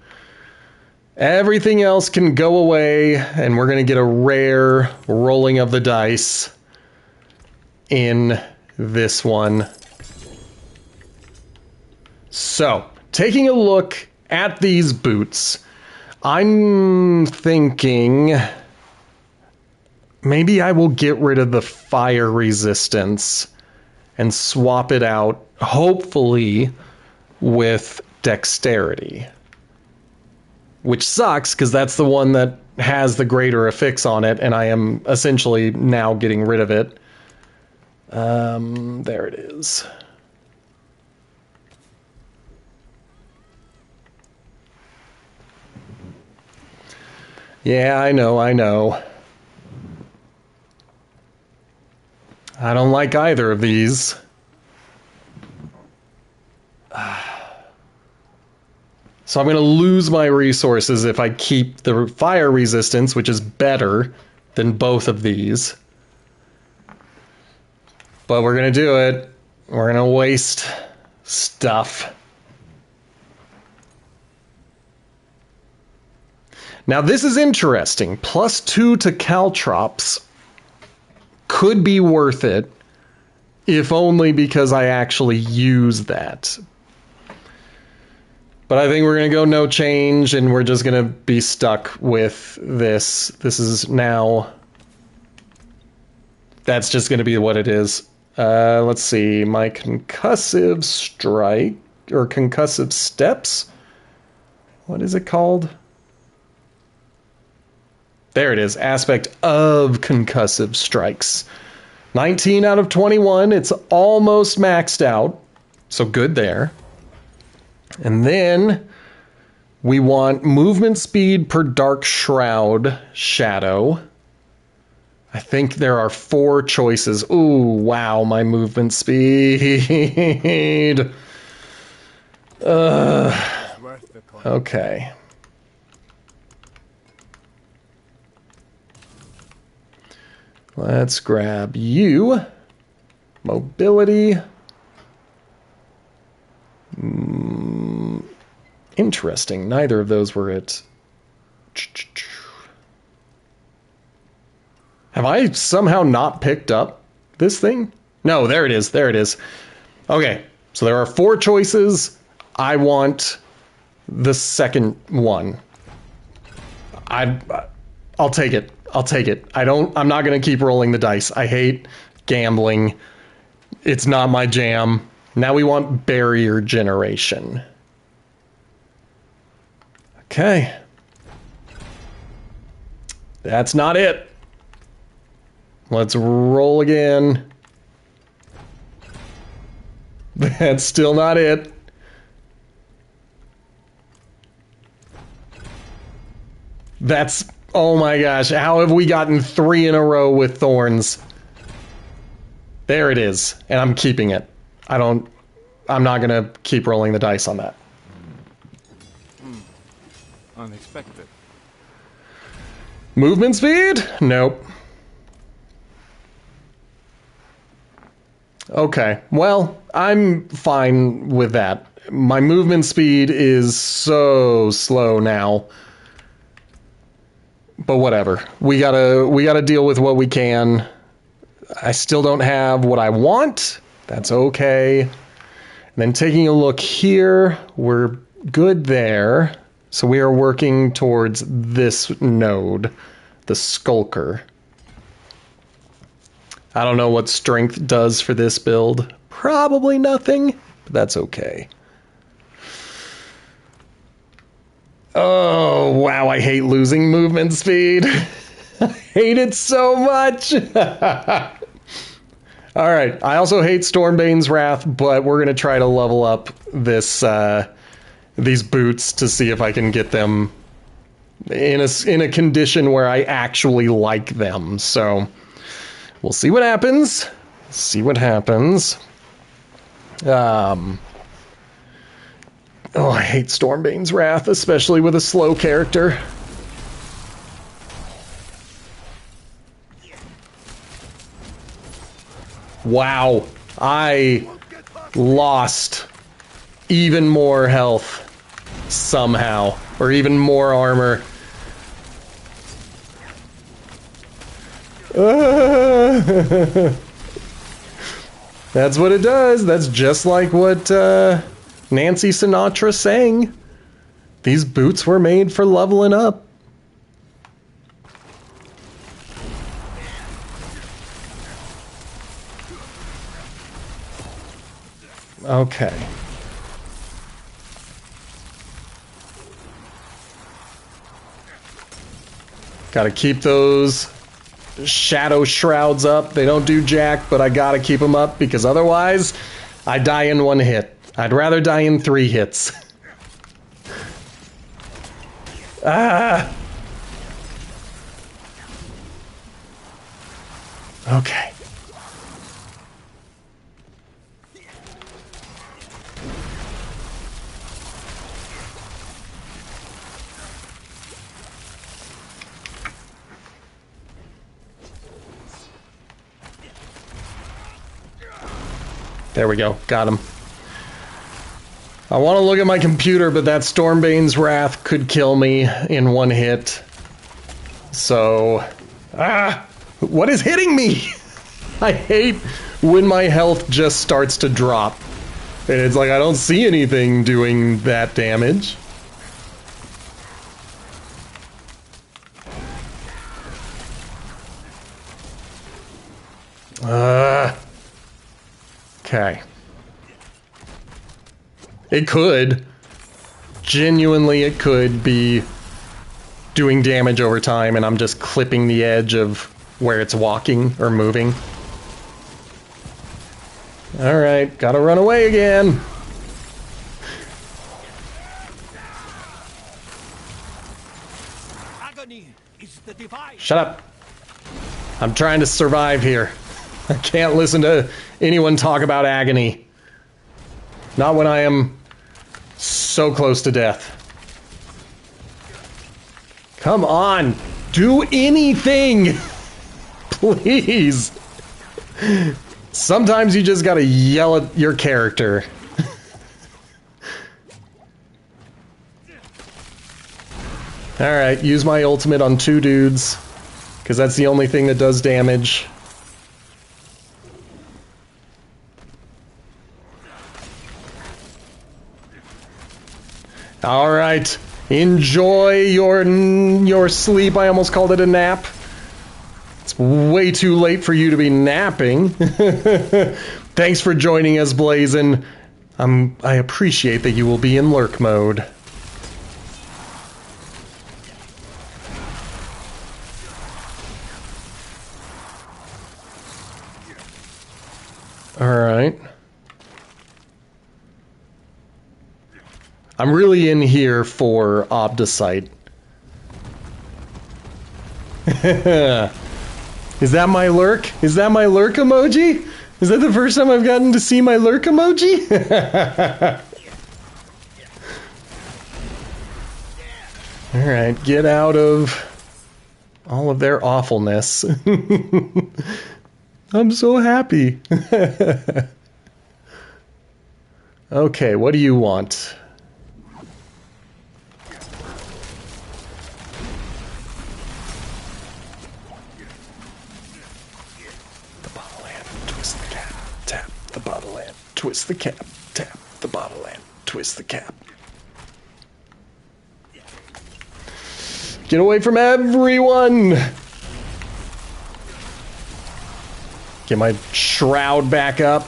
Everything else can go away, and we're going to get a rare rolling of the dice in this one. So, taking a look at these boots, I'm thinking maybe I will get rid of the fire resistance and swap it out, hopefully, with dexterity. Which sucks, because that's the one that has the greater affix on it, and I am essentially now getting rid of it. There it is. Yeah, I know. I don't like either of these. So I'm going to lose my resources if I keep the fire resistance, which is better than both of these. But we're going to do it. We're going to waste stuff. Now this is interesting. +2 to caltrops could be worth it, if only because I actually use that. But I think we're going to go no change, and we're just going to be stuck with this. This is now... That's just going to be what it is. Let's see. My concussive strike, or concussive steps? What is it called? There it is. Aspect of concussive strikes. 19 out of 21. It's almost maxed out. So good there. And then we want movement speed per dark shroud shadow. I think there are 4 choices. Ooh, wow, my movement speed. Okay. Let's grab you. Mobility. Interesting. Neither of those were it. Have I somehow not picked up this thing? No, there it is. There it is. Okay, so there are 4 choices. I want the second one. I'll take it. I'll take it. I'm not going to keep rolling the dice. I hate gambling. It's not my jam. Now we want barrier generation. Okay. That's not it. Let's roll again. That's still not it. That's... Oh my gosh, how have we gotten 3 in a row with thorns? There it is, and I'm keeping it. I'm not gonna keep rolling the dice on that. Unexpected. Movement speed? Nope. Okay, well, I'm fine with that. My movement speed is so slow now. But whatever. We gotta deal with what we can. I still don't have what I want. That's okay. And then taking a look here, we're good there. So we are working towards this node, the Skulker. I don't know what strength does for this build. Probably nothing, but that's okay. Oh, wow, I hate losing movement speed. I hate it so much. All right, I also hate Stormbane's Wrath, but we're going to try to level up this these boots to see if I can get them in a condition where I actually like them. So we'll see what happens. See what happens. Oh, I hate Stormbane's Wrath, especially with a slow character. Wow, I lost even more health somehow, or even more armor. That's what it does. That's just like what Nancy Sinatra sang. These boots were made for leveling up. Okay. Gotta keep those shadow shrouds up. They don't do jack, but I gotta keep them up because otherwise I die in one hit. I'd rather die in 3 hits. Ah! Okay. There we go. Got him. I want to look at my computer, but that Stormbane's Wrath could kill me in 1 hit. So... Ah! What is hitting me? I hate when my health just starts to drop. And it's like I don't see anything doing that damage. Okay. It could. Genuinely, it could be doing damage over time, and I'm just clipping the edge of where it's walking or moving. Alright, gotta run away again. Agony is the device. Shut up. I'm trying to survive here. I can't listen to anyone talk about agony. Not when I am so close to death. Come on! Do anything! Please! Sometimes you just gotta yell at your character. Alright, use my ultimate on 2 dudes. Because that's the only thing that does damage. Alright, enjoy your sleep. I almost called it a nap. It's way too late for you to be napping. Thanks for joining us, Blazin'. I appreciate that you will be in lurk mode. Alright. I'm really in here for Obdicite. Is that my lurk? Is that my lurk emoji? Is that the first time I've gotten to see my lurk emoji? Alright, get out of all of their awfulness. I'm so happy. Okay, what do you want? Twist the cap, tap the bottle and twist the cap. Get away from everyone! Get my shroud back up.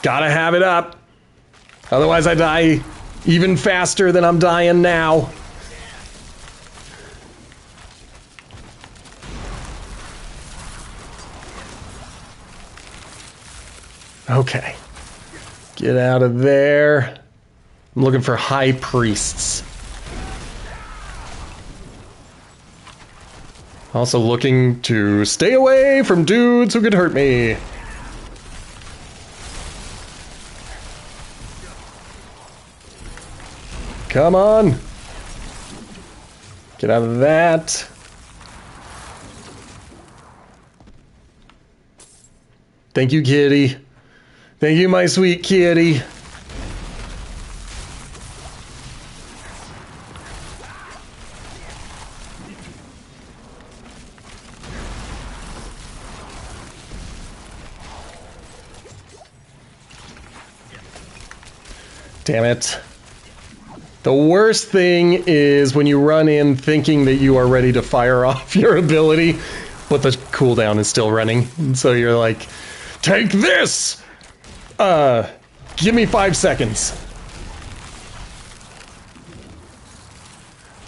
Gotta have it up. Otherwise I die even faster than I'm dying now. Okay. Get out of there. I'm looking for high priests. Also looking to stay away from dudes who could hurt me. Come on. Get out of that. Thank you, kitty. Thank you, my sweet kitty. Damn it. The worst thing is when you run in thinking that you are ready to fire off your ability, but the cooldown is still running. And so you're like, take this! Give me 5 seconds.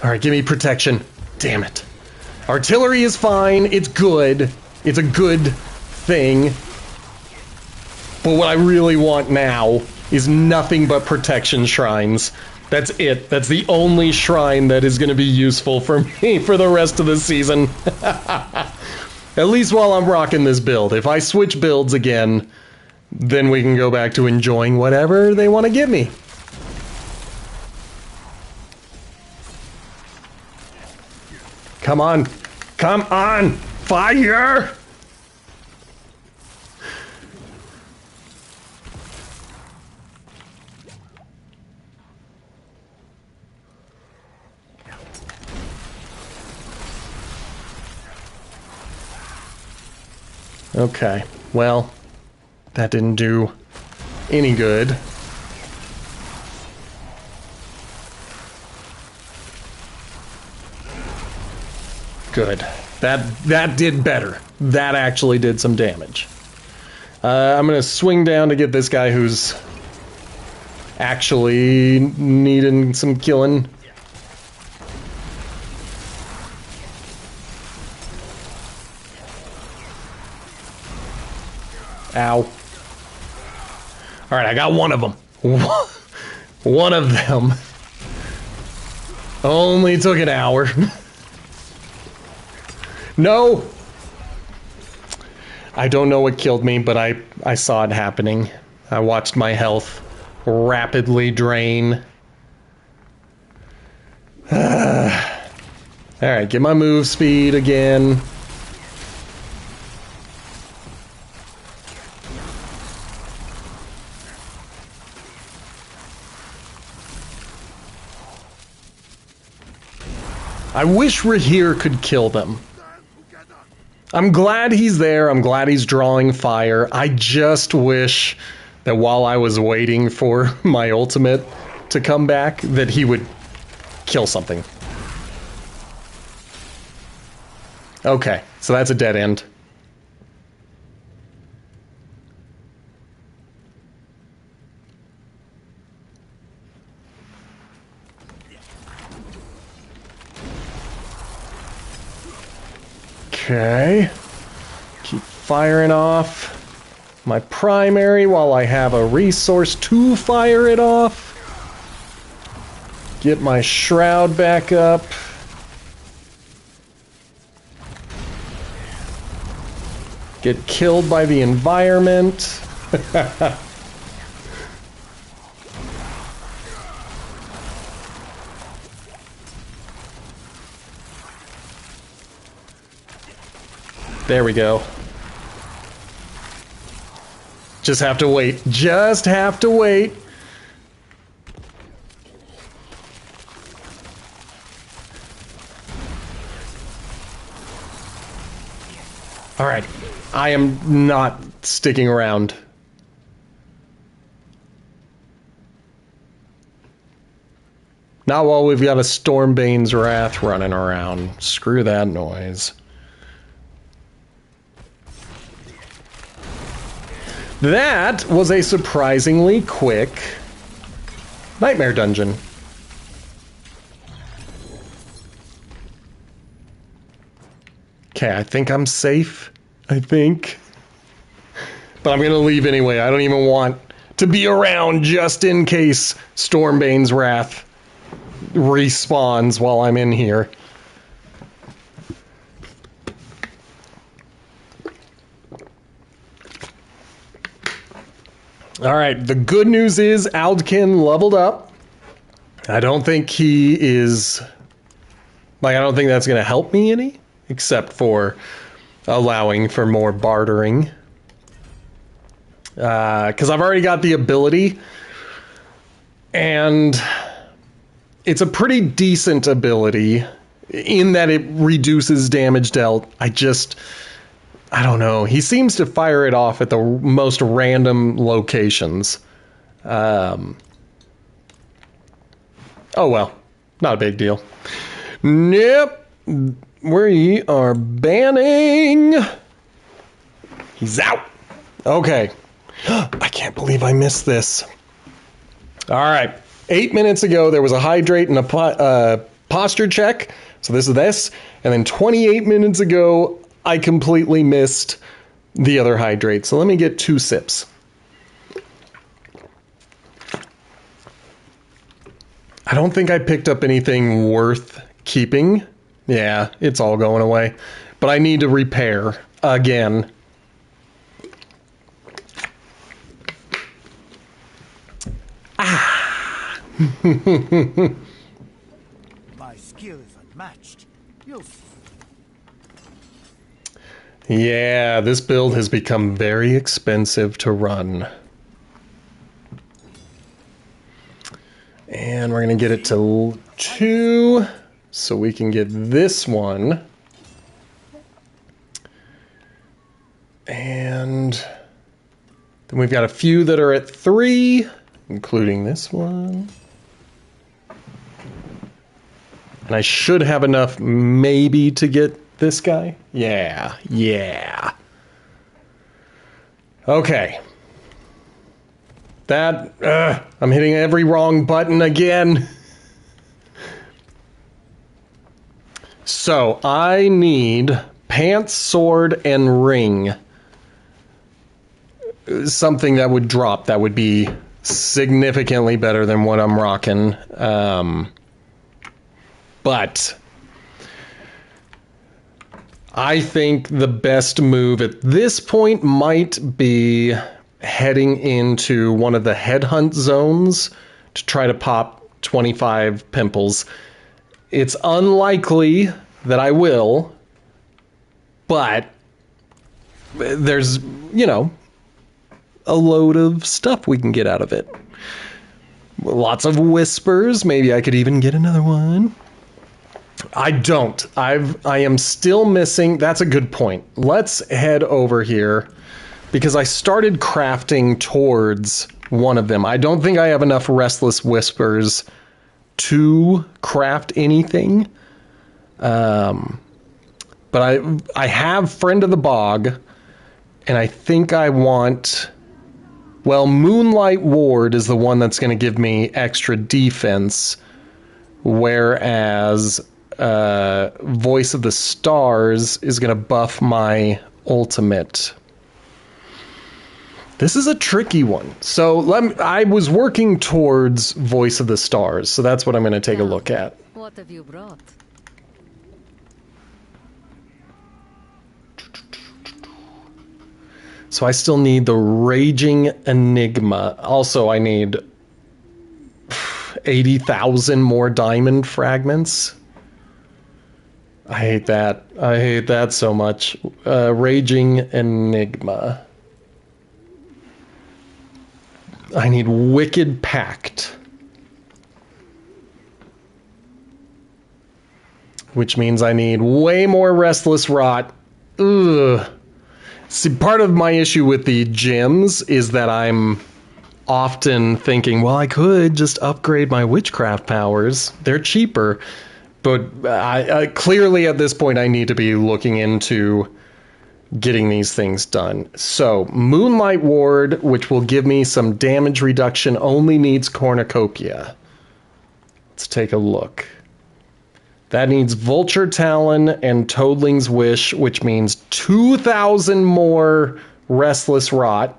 Alright, give me protection. Damn it. Artillery is fine. It's good. It's a good thing. But what I really want now is nothing but protection shrines. That's it. That's the only shrine that is going to be useful for me for the rest of the season. At least while I'm rocking this build. If I switch builds again, then we can go back to enjoying whatever they want to give me. Come on. Come on. Fire! Okay, well, that didn't do any good. Good. That did better. That actually did some damage. I'm gonna swing down to get this guy who's actually needing some killing. Ow. Alright, I got one of them. One of them. Only took an hour. No! I don't know what killed me, but I saw it happening. I watched my health rapidly drain. Alright, get my move speed again. I wish Rahir could kill them. I'm glad he's there. I'm glad he's drawing fire. I just wish that while I was waiting for my ultimate to come back, that he would kill something. Okay, so that's a dead end. Okay, keep firing off my primary while I have a resource to fire it off. Get my shroud back up. Get killed by the environment. There we go. Just have to wait. Just have to wait. All right. I am not sticking around. Not while we've got a Stormbane's Wrath running around. Screw that noise. That was a surprisingly quick nightmare dungeon. Okay, I think I'm safe. I think. But I'm gonna leave anyway. I don't even want to be around just in case Stormbane's Wrath respawns while I'm in here. Alright, the good news is Aldkin leveled up. I don't think he is... I don't think that's going to help me any, except for allowing for more bartering. Because I've already got the ability, and it's a pretty decent ability in that it reduces damage dealt. I don't know. He seems to fire it off at the most random locations. Oh well, not a big deal. Nope. We are banning. He's out. Okay. I can't believe I missed this. All right. 8 minutes ago, there was a hydrate and a posture check. So this is this. And then 28 minutes ago, I completely missed the other hydrate. So let me get 2 sips. I don't think I picked up anything worth keeping. Yeah, it's all going away. But I need to repair again. Ah! My skill is unmatched. You'll see. Yeah, this build has become very expensive to run. And we're going to get it to 2, so we can get this one. And then we've got a few that are at 3, including this one. And I should have enough maybe to get this guy. Yeah, yeah. Okay. That, I'm hitting every wrong button again. So, I need pants, sword, and ring. Something that would drop that would be significantly better than what I'm rocking. But I think the best move at this point might be heading into one of the headhunt zones to try to pop 25 pimples. It's unlikely that I will, but there's, you know, a load of stuff we can get out of it. Lots of whispers. Maybe I could even get another one. I don't. I am still missing. That's a good point. Let's head over here because I started crafting towards one of them. I don't think I have enough restless whispers to craft anything. But I have Friend of the Bog, and I think I want... Well, Moonlight Ward is the one that's going to give me extra defense, whereas Voice of the Stars is going to buff my ultimate. This is a tricky one. So I was working towards Voice of the Stars, so that's what I'm going to take a look at. What have you brought? So I still need the Raging Enigma. Also, I need 80,000 more diamond fragments. I hate that. I hate that so much. Raging Enigma. I need Wicked Pact. Which means I need way more Restless Rot. Ugh. See, part of my issue with the gems is that I'm often thinking, well, I could just upgrade my witchcraft powers. They're cheaper. But I clearly at this point I need to be looking into getting these things done. So, Moonlight Ward, which will give me some damage reduction, only needs Cornucopia. Let's take a look. That needs Vulture Talon and Toadling's Wish, which means 2,000 more Restless Rot.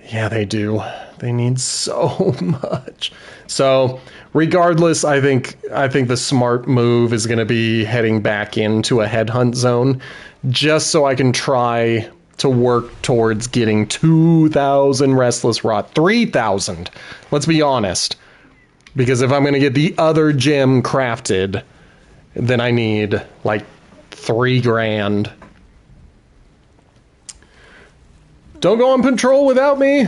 Yeah, they do. They need so much. So, regardless, I think the smart move is going to be heading back into a headhunt zone, just so I can try to work towards getting 2,000 Restless Rot. 3,000. Let's be honest. Because if I'm going to get the other gem crafted, then I need like 3 grand. Don't go on patrol without me.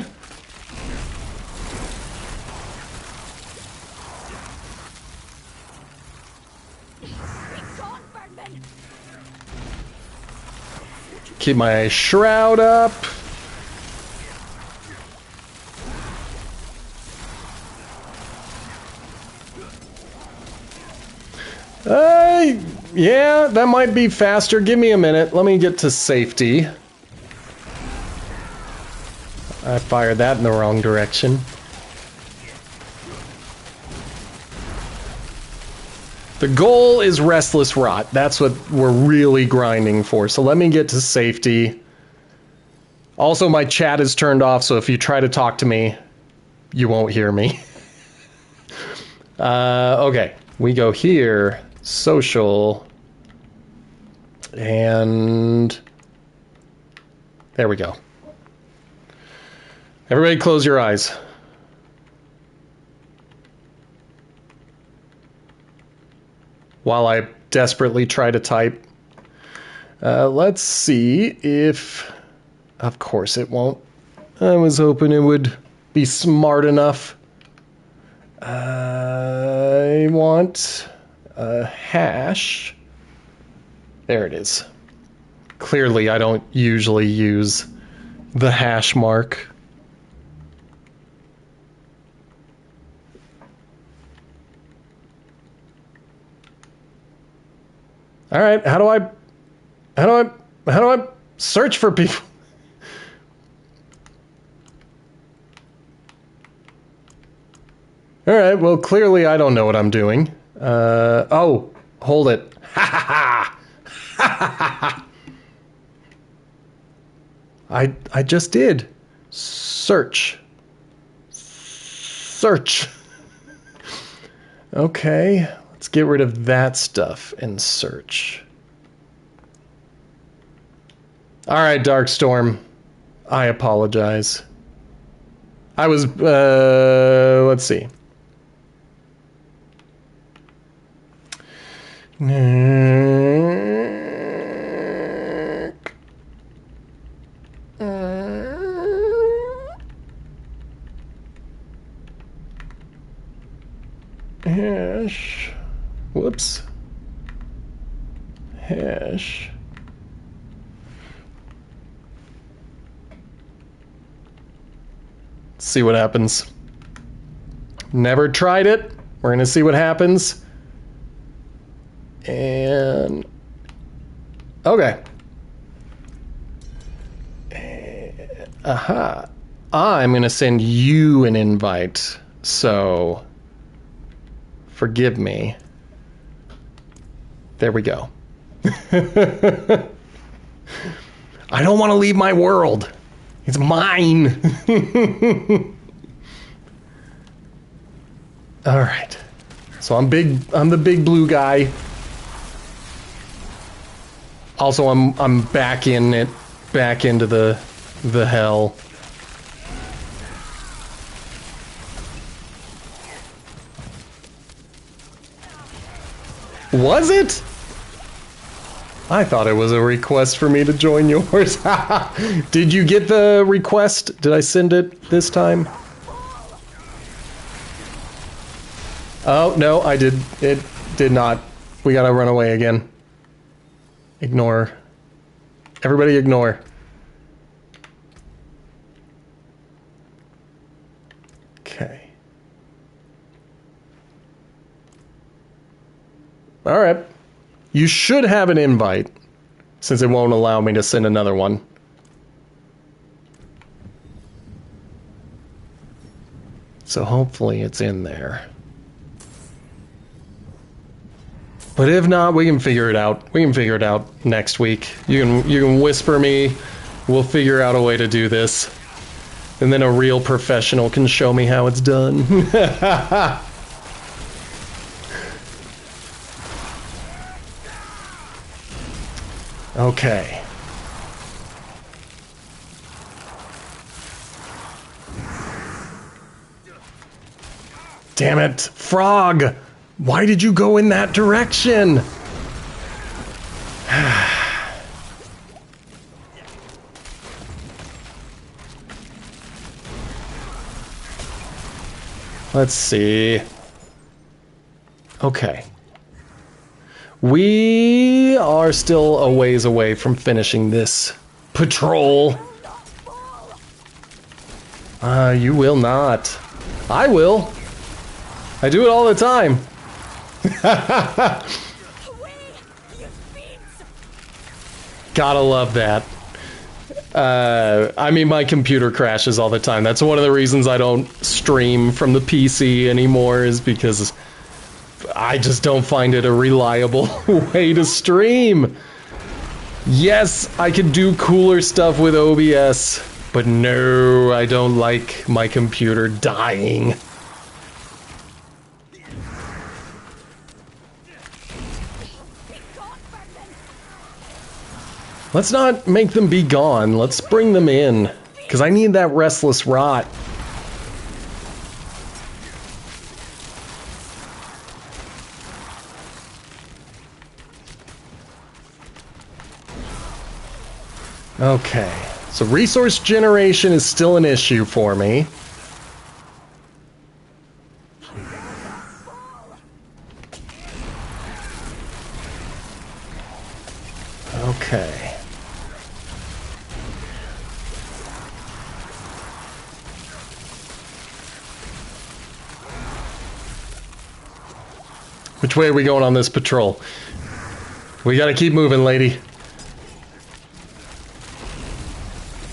Keep my shroud up. Yeah, that might be faster. Give me a minute. Let me get to safety. I fired that in the wrong direction. The goal is Restless Rot. That's what we're really grinding for. So let me get to safety. Also, my chat is turned off, so if you try to talk to me, you won't hear me. Okay, we go here, social, and there we go. Everybody close your eyes. While I desperately try to type. Let's see if... Of course it won't. I was hoping it would be smart enough. I want a hash. There it is. Clearly I don't usually use the hash mark. All right, how do I search for people? All right, well, clearly I don't know what I'm doing. Oh, hold it. Ha ha ha! Ha ha ha! I just did. Search. Search. Okay, let's get rid of that stuff and search. All right, Darkstorm. I apologize. I was, let's see. Hash. Whoops. Hash. See what happens. Never tried it. We're gonna see what happens. And okay. Aha. I'm gonna send you an invite. So forgive me. There we go. I don't want to leave my world. It's mine. All right. So I'm the big blue guy. Also, I'm back in it, back into the hell. Was it? I thought it was a request for me to join yours. Did you get the request? Did I send it this time? Oh, no, I did. It did not. We gotta run away again. Ignore. Everybody ignore. Okay. All right. You should have an invite, since it won't allow me to send another one. So hopefully it's in there. But if not, we can figure it out. We can figure it out next week. You can whisper me. We'll figure out a way to do this. And then a real professional can show me how it's done. Okay. Damn it, Frog! Why did you go in that direction? Let's see. Okay. We are still a ways away from finishing this patrol. You will not. I will. I do it all the time. Gotta love that. I mean, my computer crashes all the time. That's one of the reasons I don't stream from the PC anymore, is because I just don't find it a reliable way to stream. Yes, I could do cooler stuff with OBS, but no, I don't like my computer dying. Let's not make them be gone. Let's bring them in, because I need that restless rot. Okay, so resource generation is still an issue for me. Okay. Which way are we going on this patrol? We gotta keep moving, lady.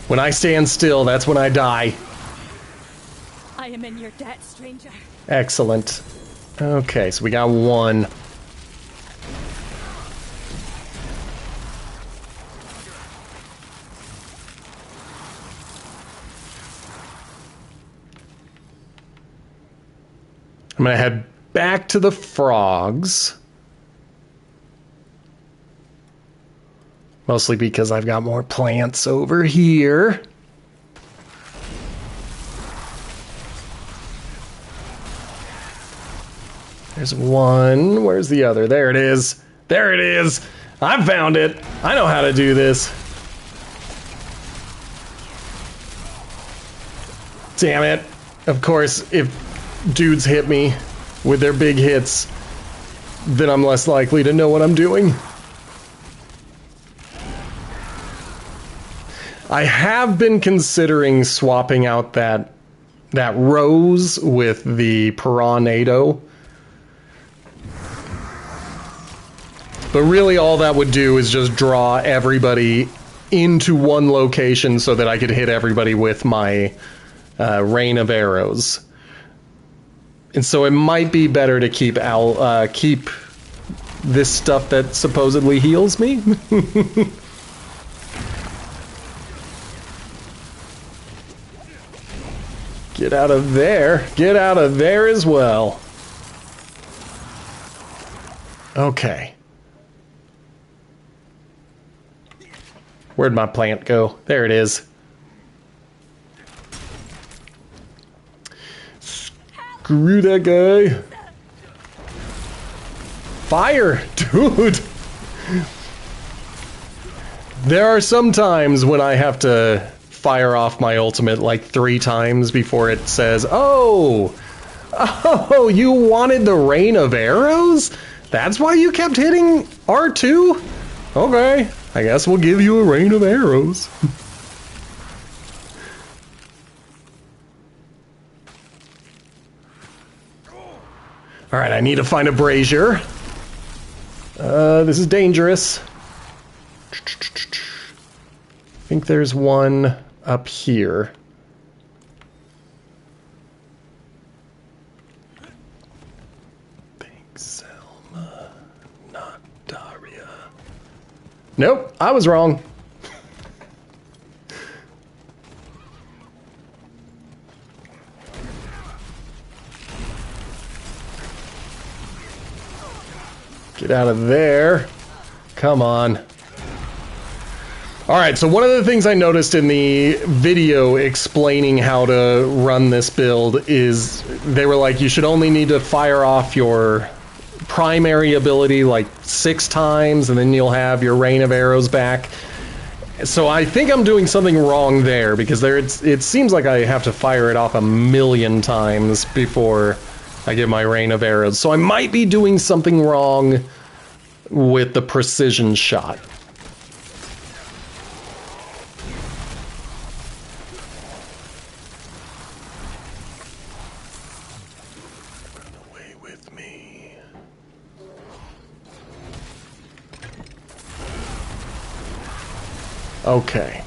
When I stand still, that's when I die. I am in your debt, stranger. Excellent. Okay, so we got one. I'm gonna head back to the frogs. Mostly because I've got more plants over here. There's one. Where's the other? There it is. There it is. I found it. I know how to do this. Damn it. Of course, if dudes hit me with their big hits, then I'm less likely to know what I'm doing. I have been considering swapping out that rose with the Piranado. But really all that would do is just draw everybody into one location so that I could hit everybody with my rain of arrows. And so it might be better to keep this stuff that supposedly heals me. Get out of there. Get out of there as well. Okay. Where'd my plant go? There it is. Screw that guy. Fire, dude. There are some times when I have to fire off my ultimate like 3 times before it says, oh, you wanted the rain of arrows? That's why you kept hitting R2? Okay, I guess we'll give you a rain of arrows. All right, I need to find a brazier. This is dangerous. I think there's one up here. Pink Selma, not Daria. Nope, I was wrong. Get out of there. Come on. Alright, so one of the things I noticed in the video explaining how to run this build is they were like, you should only need to fire off your primary ability like 6 times, and then you'll have your rain of arrows back. So I think I'm doing something wrong there, because it seems like I have to fire it off 1,000,000 times before I get my rain of arrows. So I might be doing something wrong with the precision shot. Okay.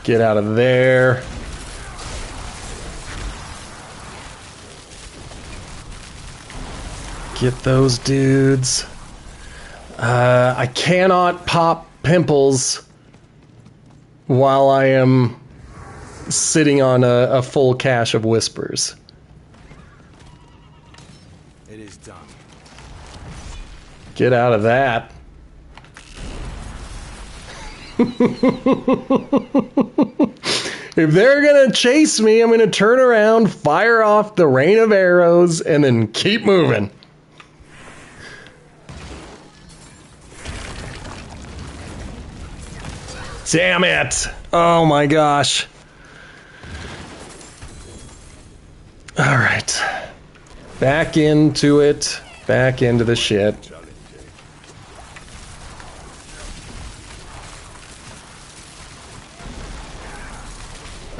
Get out of there. Get those dudes. I cannot pop pimples while I am sitting on a full cache of whispers. It is done. Get out of that. If they're gonna chase me, I'm gonna turn around, fire off the rain of arrows, and then keep moving. Damn it! Oh my gosh. Alright. Back into it. Back into the shit.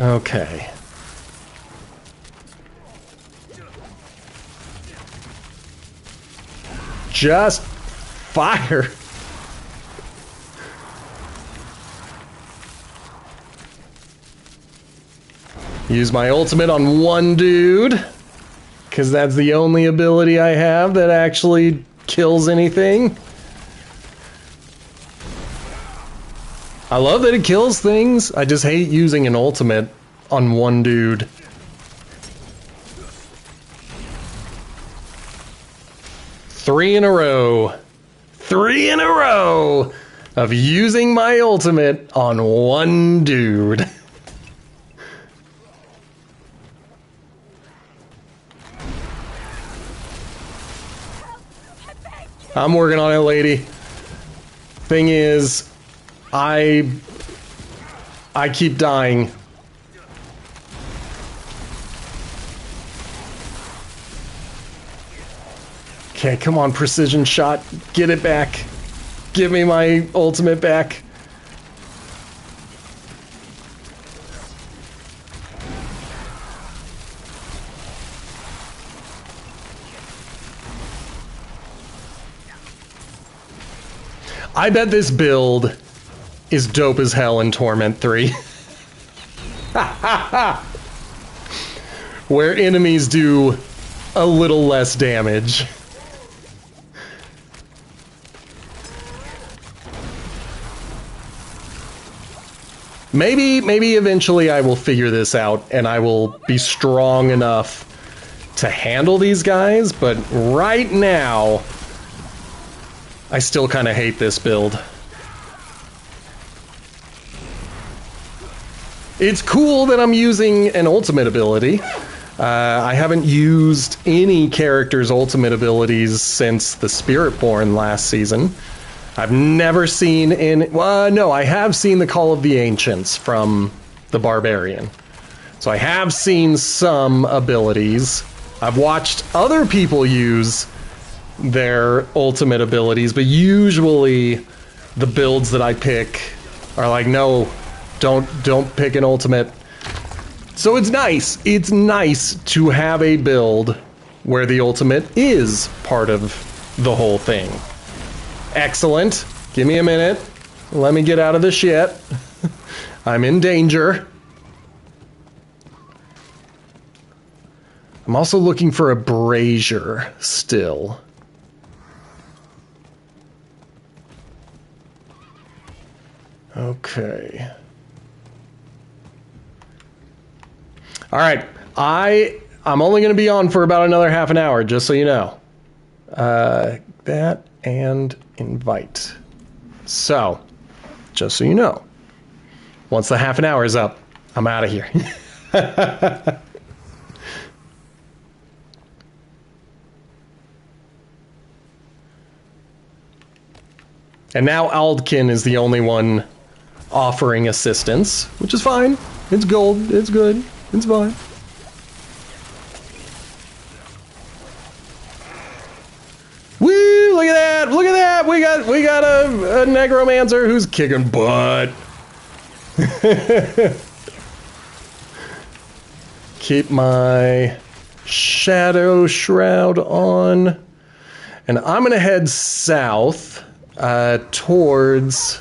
Okay. Just fire. Use my ultimate on one dude, because that's the only ability I have that actually kills anything. I love that it kills things. I just hate using an ultimate on one dude. Three in a row. 3 in a row of using my ultimate on one dude. I'm working on it, lady. Thing is, I keep dying. Okay, come on, precision shot. Get it back. Give me my ultimate back. I bet this build is dope as hell in Torment 3. Where enemies do a little less damage. Maybe eventually I will figure this out and I will be strong enough to handle these guys, but right now I still kind of hate this build. It's cool that I'm using an ultimate ability. I haven't used any character's ultimate abilities since the Spiritborn last season. I've never seen no, I have seen the Call of the Ancients from the Barbarian. So I have seen some abilities. I've watched other people use their ultimate abilities, but usually the builds that I pick are like, no, don't pick an ultimate. So it's nice to have a build where the ultimate is part of the whole thing. Excellent. Give me a minute. Let me get out of the shit. I'm in danger. I'm also looking for a brazier still. Okay. All right. I'm only going to be on for about another half an hour, just so you know. That and invite. So, just so you know, once the half an hour is up, I'm out of here. And now Aldkin is the only one offering assistance, which is fine. It's gold. It's good. It's fine. Woo! Look at that! Look at that! We got a necromancer who's kicking butt. Keep my shadow shroud on, and I'm gonna head south towards.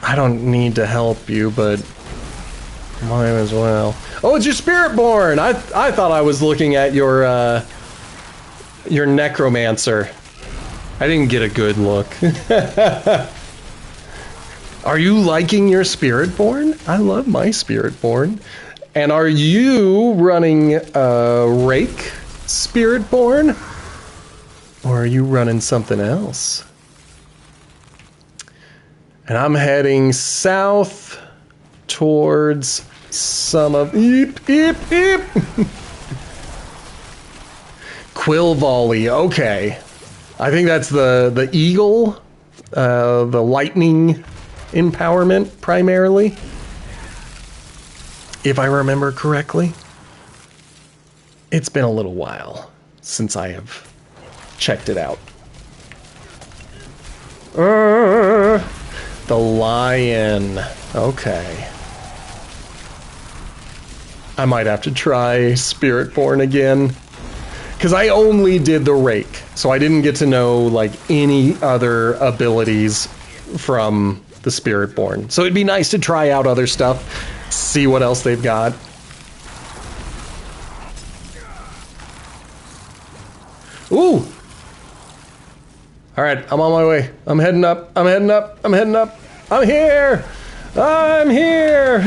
I don't need to help you, but might as well. Oh, it's your Spiritborn! I thought I was looking at your Necromancer. I didn't get a good look. Are you liking your Spiritborn? I love my Spiritborn. And are you running Rake Spiritborn? Or are you running something else? And I'm heading south towards some of... Eep, eep, eep! Quill Volley, okay. I think that's the eagle, the lightning empowerment primarily. If I remember correctly. It's been a little while since I have checked it out. The lion. Okay. I might have to try Spiritborn again. Because I only did the Rake, so I didn't get to know, like, any other abilities from the Spiritborn. So it'd be nice to try out other stuff, see what else they've got. Ooh! Alright, I'm on my way. I'm heading up, I'm heading up, I'm heading up. I'm here! I'm here!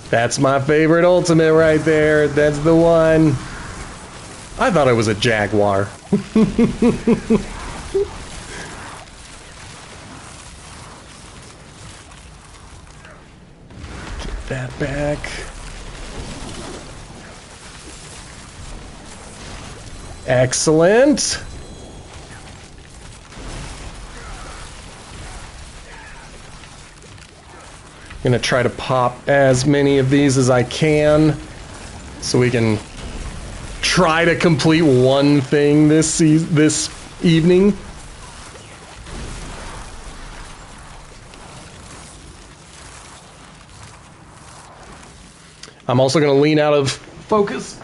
That's my favorite ultimate right there. That's the one. I thought it was a jaguar. Get that back. Excellent. Gonna try to pop as many of these as I can so we can try to complete one thing this evening. I'm also gonna lean out of focus.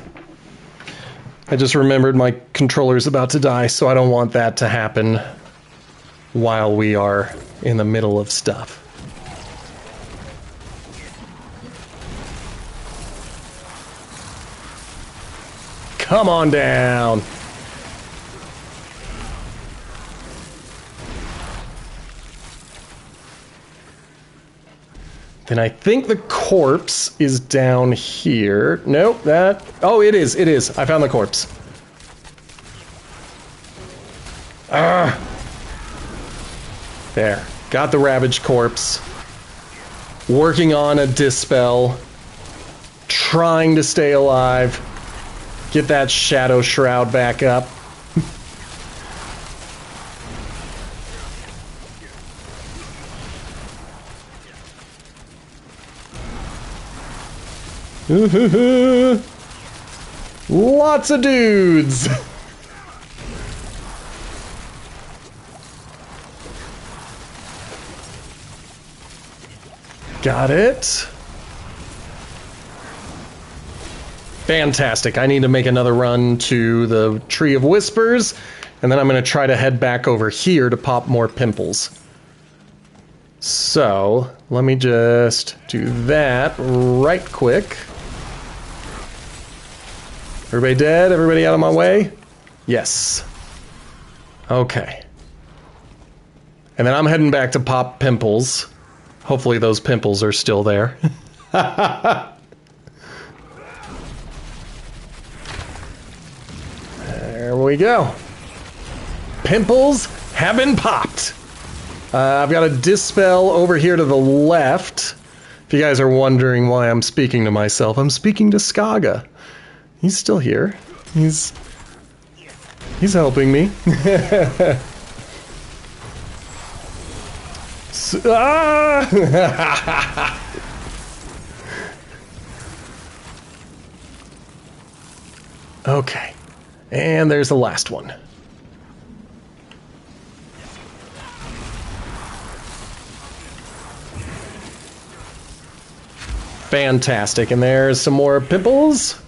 I just remembered my controller's about to die, so I don't want that to happen while we are in the middle of stuff. Come on down. Then I think the corpse is down here. Nope, that... Oh, it is, it is. I found the corpse. Ah. There. Got the ravaged corpse. Working on a dispel. Trying to stay alive. Get that shadow shroud back up. Lots of dudes. Got it. Fantastic. I need to make another run to the Tree of Whispers, and then I'm going to try to head back over here to pop more pimples. So, let me just do that right quick. Everybody dead? Everybody out of my way? Yes. Okay. And then I'm heading back to pop pimples. Hopefully those pimples are still there. There we go. Pimples have been popped. I've got a dispel over here to the left. If you guys are wondering why I'm speaking to myself, I'm speaking to Skaga. He's still here. He's helping me. Okay. And there's the last one. Fantastic. And there's some more pimples.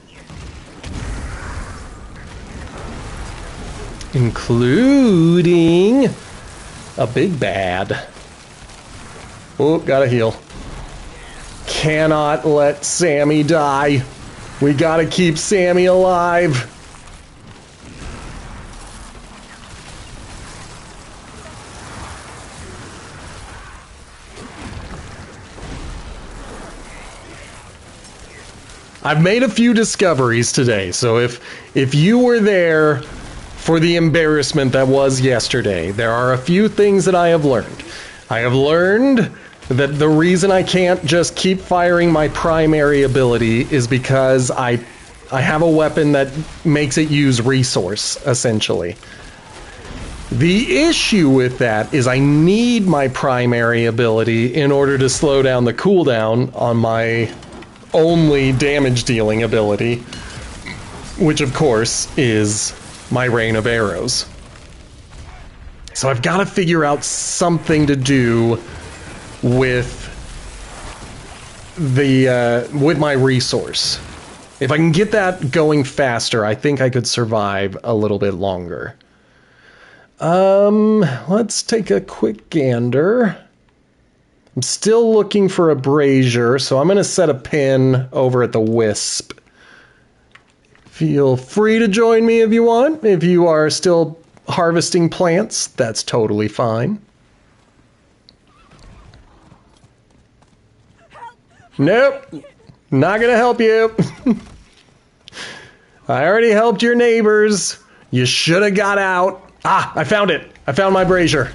Including a big bad. Oh, gotta heal. Cannot let Sammy die. We gotta keep Sammy alive. I've made a few discoveries today, so if you were there for the embarrassment that was yesterday, there are a few things that I have learned. I have learned that the reason I can't just keep firing my primary ability is because I have a weapon that makes it use resource, essentially. The issue with that is I need my primary ability in order to slow down the cooldown on my only damage dealing ability, which of course is my rain of arrows. So I've got to figure out something to do with the with my resource. If I can get that going faster, I think I could survive a little bit longer. Let's take a quick gander. I'm still looking for a brazier, so I'm going to set a pin over at the wisp. Feel free to join me if you want. If you are still harvesting plants, that's totally fine. Nope, not going to help you. I already helped your neighbors. You should have got out. Ah, I found it. I found my brazier.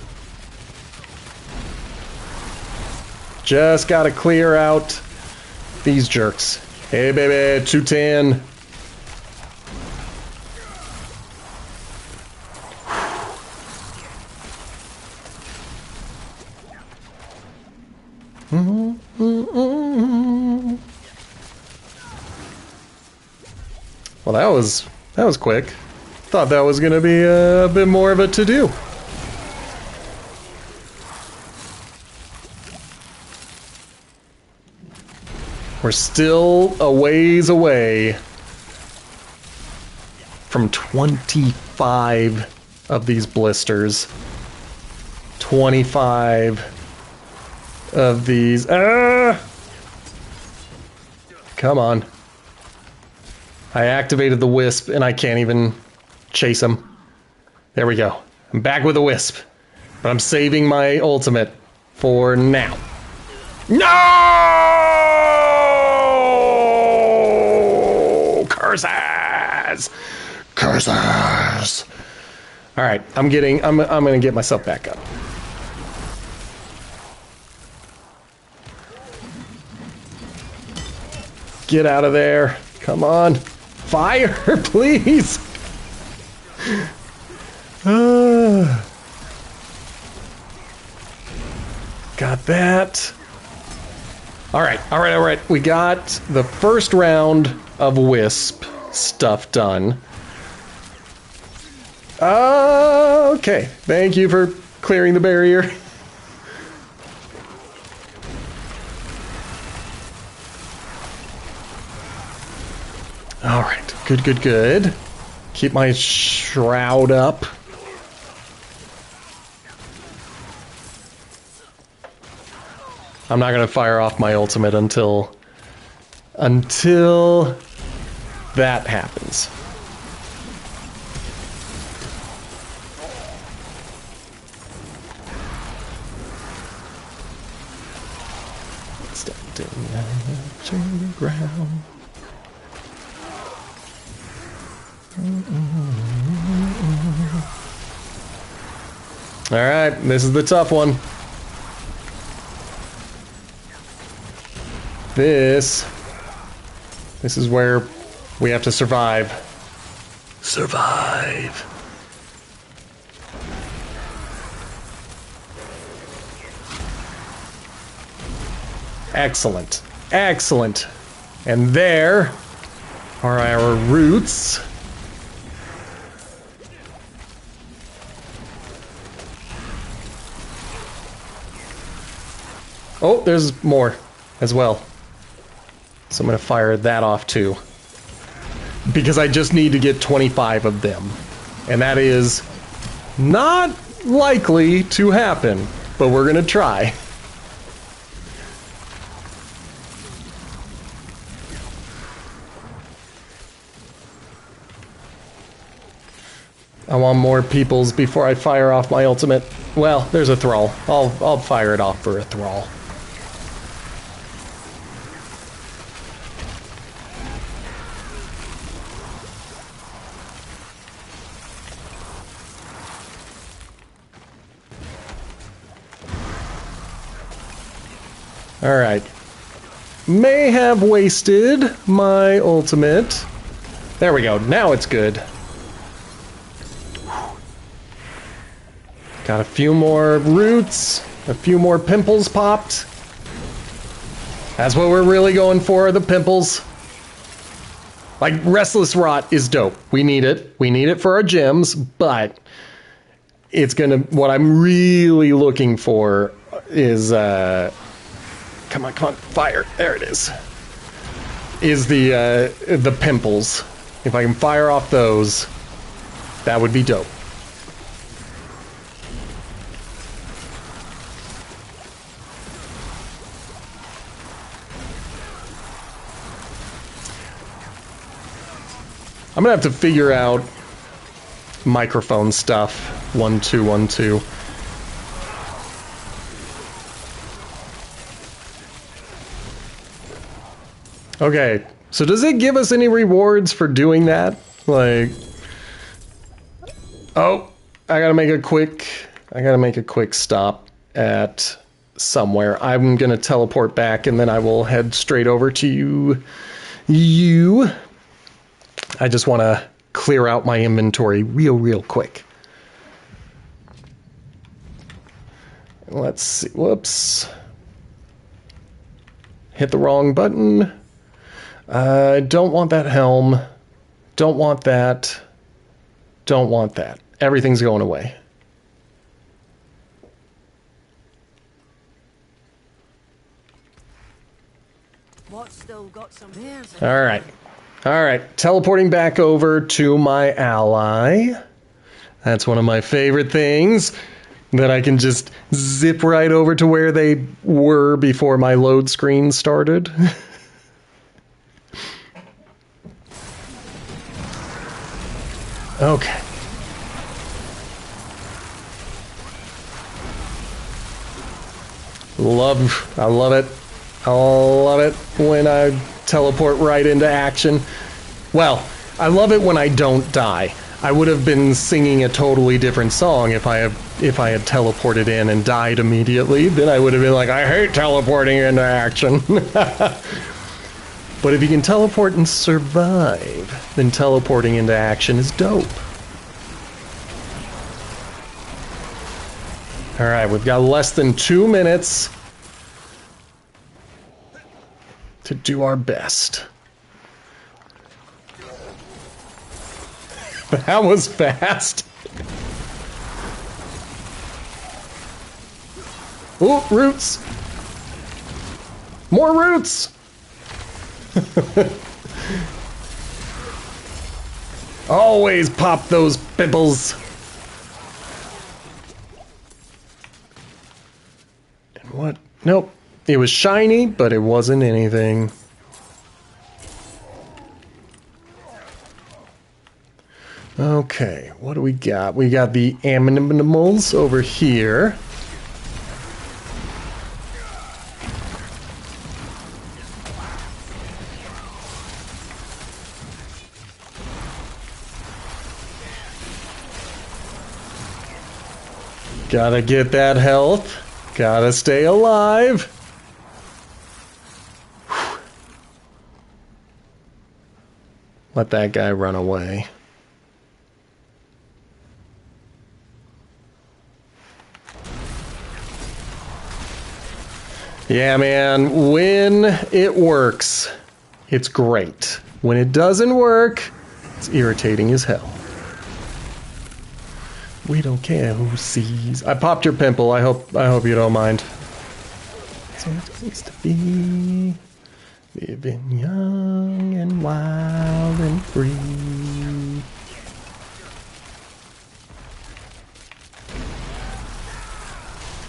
Just gotta clear out these jerks. Hey, baby, 210. Well, that was quick. Thought that was gonna be a bit more of a to-do. We're still a ways away from 25 of these blisters. 25 of these. Ah! Come on. I activated the wisp and I can't even chase him. There we go. I'm back with a wisp. But I'm saving my ultimate for now. No! Curses! Curses! Alright, I'm gonna get myself back up. Get out of there. Come on. Fire, please! Got that. Alright. We got the first round of Wisp stuff done. Okay. Thank you for clearing the barrier. Alright. Good. Keep my shroud up. I'm not gonna fire off my ultimate until that happens. Stepped down to the ground. All right, this is the tough one. This is where we have to survive. Survive. Excellent. And there are our roots. Oh, there's more as well. So I'm going to fire that off too. Because I just need to get 25 of them. And that is not likely to happen, but we're gonna try. I want more peoples before I fire off my ultimate. Well, there's a thrall. I'll fire it off for a thrall. All right. May have wasted my ultimate. There we go. Now it's good. Got a few more roots, a few more pimples popped. That's what we're really going for, the pimples. Like, Restless Rot is dope. We need it. We need it for our gems, but it's gonna, what I'm really looking for is, come on, fire. There it is. Is the pimples. If I can fire off those, that would be dope. I'm gonna have to figure out microphone stuff. 1 2 1 2. Okay, so does it give us any rewards for doing that? Like, oh, I gotta make a quick stop at somewhere. I'm gonna teleport back and then I will head straight over to you. I just want to clear out my inventory real quick. Let's see. Whoops. Hit the wrong button. Don't want that helm. Don't want that. Don't want that. Everything's going away. What's still got some hairs? All right. All right, teleporting back over to my ally. That's one of my favorite things, that I can just zip right over to where they were before my load screen started. Okay. I love it. I love it when I teleport right into action. Well, I love it when I don't die. I would have been singing a totally different song if I had teleported in and died immediately. Then I would have been like, I hate teleporting into action. But if you can teleport and survive, then teleporting into action is dope. All right, we've got less than 2 minutes to do our best. That was fast. Ooh, roots. More roots. Always pop those pimples. And what? Nope. It was shiny, but it wasn't anything. Okay, what do we got? We got the animals over here. Gotta get that health. Gotta stay alive. Let that guy run away. Yeah, man, when it works, it's great. When it doesn't work, it's irritating as hell. We don't care who sees. I popped your pimple. I hope you don't mind. So it used to be living young and wild and free.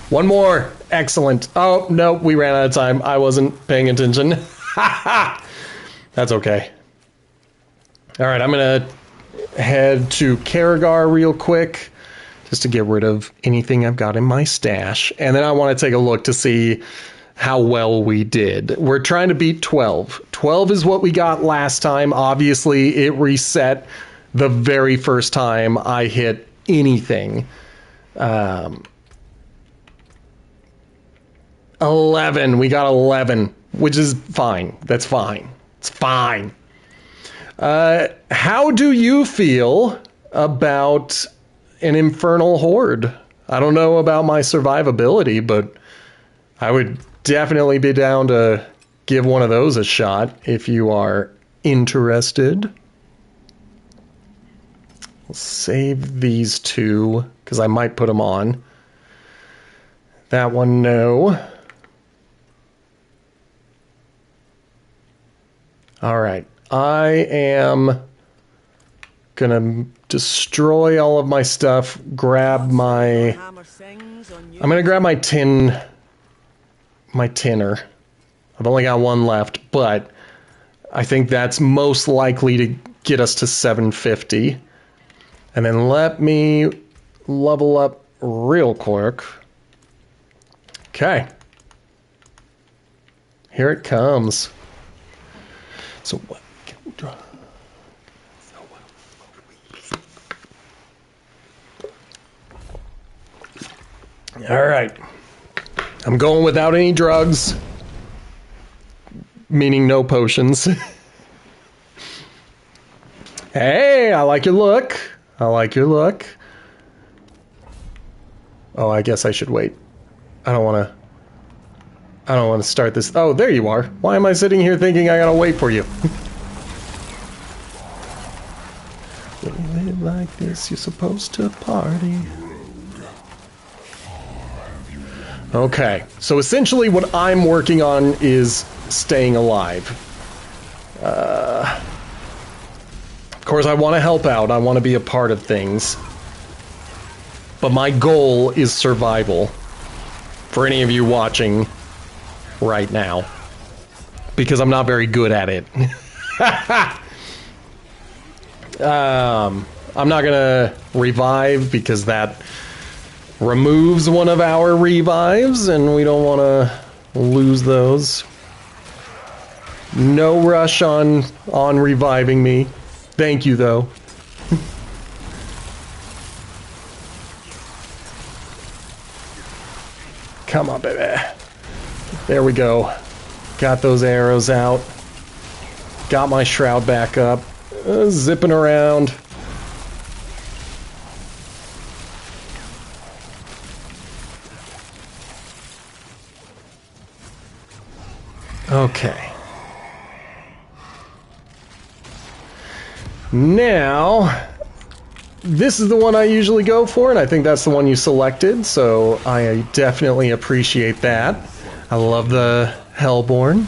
One more. Excellent. Oh, no, we ran out of time. I wasn't paying attention. That's okay. All right, I'm going to head to Karagar real quick just to get rid of anything I've got in my stash. And then I want to take a look to see how well we did. We're trying to beat 12. 12 is what we got last time. Obviously, it reset the very first time I hit anything. 11. We got 11, which is fine. That's fine. It's fine. How do you feel about an Infernal Horde? I don't know about my survivability, but I would definitely be down to give one of those a shot if you are interested. We'll save these two because I might put them on. That one, no. All right. I am gonna destroy all of my stuff, grab my... I'm gonna grab my tinner. I've only got one left, but I think that's most likely to get us to 750. And then let me level up real quick. Okay. Here it comes. So what? All right. I'm going without any drugs, meaning no potions. Hey, I like your look. I like your look. Oh, I guess I should wait. I don't want to start this. Oh, there you are. Why am I sitting here thinking I gotta wait for you? When you live like this, you're supposed to party. Okay, so essentially what I'm working on is staying alive. Of course, I want to help out. I want to be a part of things. But my goal is survival. For any of you watching right now. Because I'm not very good at it. I'm not gonna revive because that removes one of our revives and we don't want to lose those. No rush on reviving me. Thank you though. Come on, baby. There we go. Got those arrows out. Got my shroud back up. Zipping around. Okay. Now, this is the one I usually go for, and I think that's the one you selected, so I definitely appreciate that. I love the Hellborn.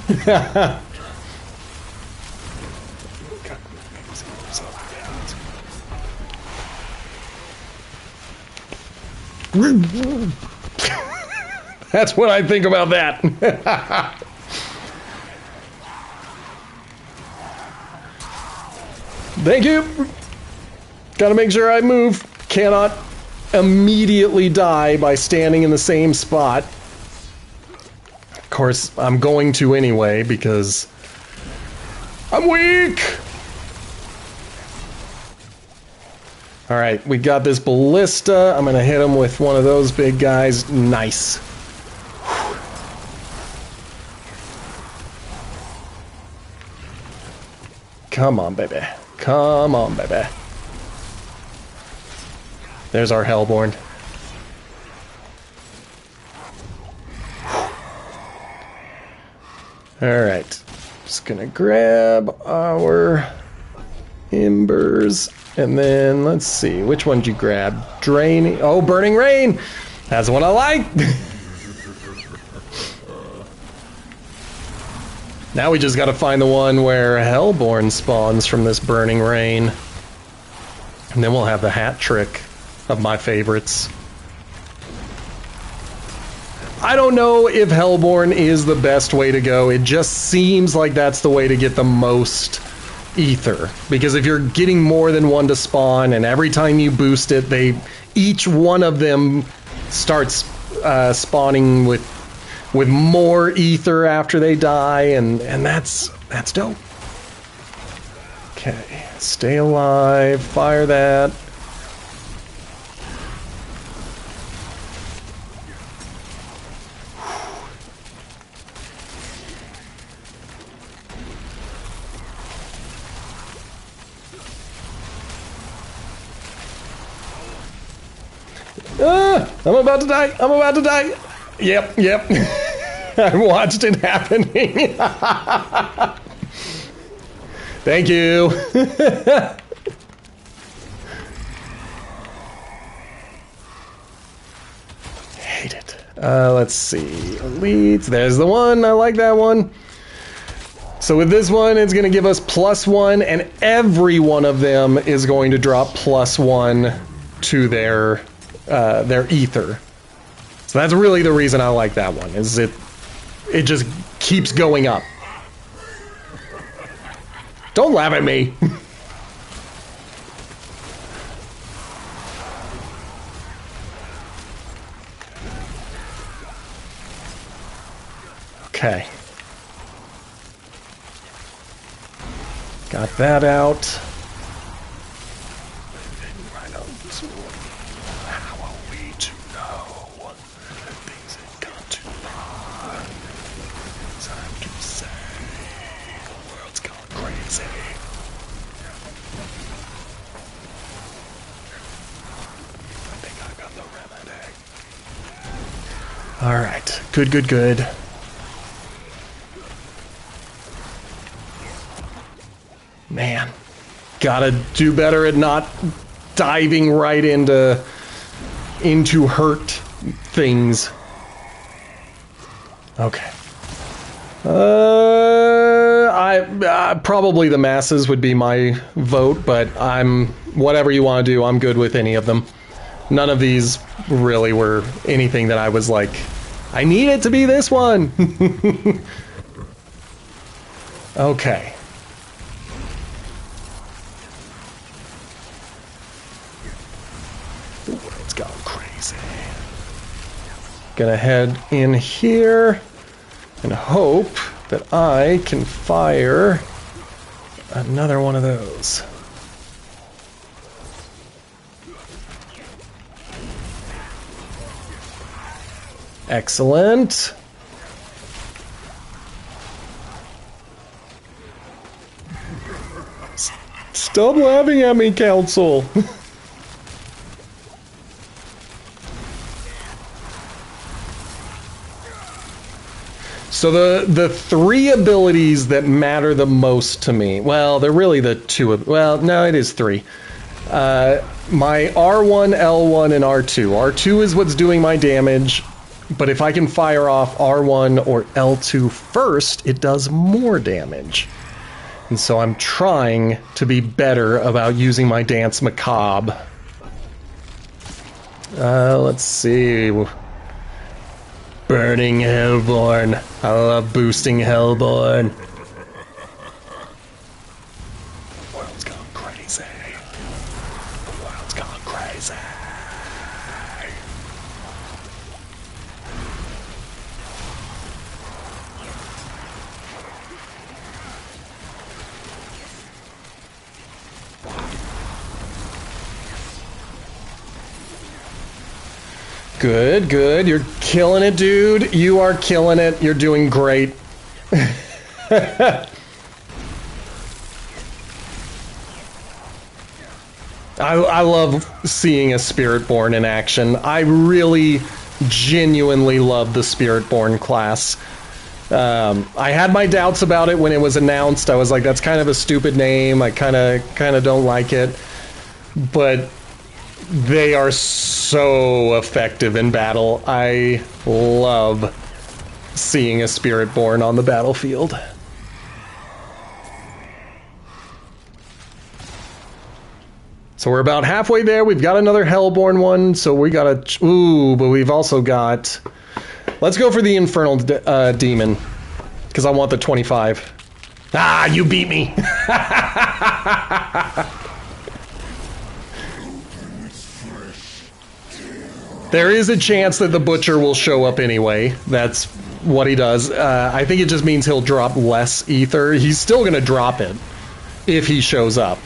That's what I think about that. Thank you. Gotta make sure I move. Cannot immediately die by standing in the same spot. Of course, I'm going to anyway because I'm weak. All right, we got this ballista. I'm gonna hit him with one of those big guys. Nice. Come on, baby. Come on, baby. There's our Hellborn. Alright. Just gonna grab our embers. And then, let's see. Which one did you grab? Draining. Oh, Burning Rain! That's what I like! Now we just gotta find the one where Hellborn spawns from this Burning Rain. And then we'll have the hat trick of my favorites. I don't know if Hellborn is the best way to go. It just seems like that's the way to get the most Aether. Because if you're getting more than one to spawn, and every time you boost it, each one of them starts spawning with more Aether after they die, and that's dope. Okay, stay alive, fire that. I'm about to die. I'm about to die. Yep. I watched it happening. Thank you. Hate it. Let's see. Elites. There's the one. I like that one. So with this one, it's going to give us +1, and every one of them is going to drop +1 to their Aether. So that's really the reason I like that one, is it just keeps going up. Don't laugh at me. Okay. Got that out. How are we to know that things have gone too far? Time to say the world's gone crazy. I think I got the remedy. All right. Good. Man, gotta do better at not diving right into hurt things. Okay. Probably the masses would be my vote, but whatever you want to do, I'm good with any of them. None of these really were anything that I was like, I need it to be this one. Okay. The world's gone crazy. Gonna head in here and hope that I can fire another one of those. Excellent. Stop laughing at me, Council. So the three abilities that matter the most to me, well, they're really the two of, well, no, it is three. My R1, L1, and R2. R2 is what's doing my damage, but if I can fire off R1 or L2 first, it does more damage. And so I'm trying to be better about using my Dance Macabre. Let's see. Burning Hellborn. I love boosting Hellborn. The world's gone crazy. The world's gone crazy. Good. You're killing it, dude. You are killing it. You're doing great. I love seeing a Spiritborn in action. I really genuinely love the Spiritborn class. I had my doubts about it when it was announced. I was like, that's kind of a stupid name. I kind of don't like it. But they are so effective in battle. I love seeing a Spiritborn on the battlefield. So we're about halfway there. We've got another Hellborn one, so we gotta... Ooh, but we've also got Let's go for the Infernal Demon. Because I want the 25. Ah, you beat me! There is a chance that the Butcher will show up anyway. That's what he does. I think it just means he'll drop less Aether. He's still going to drop it if he shows up.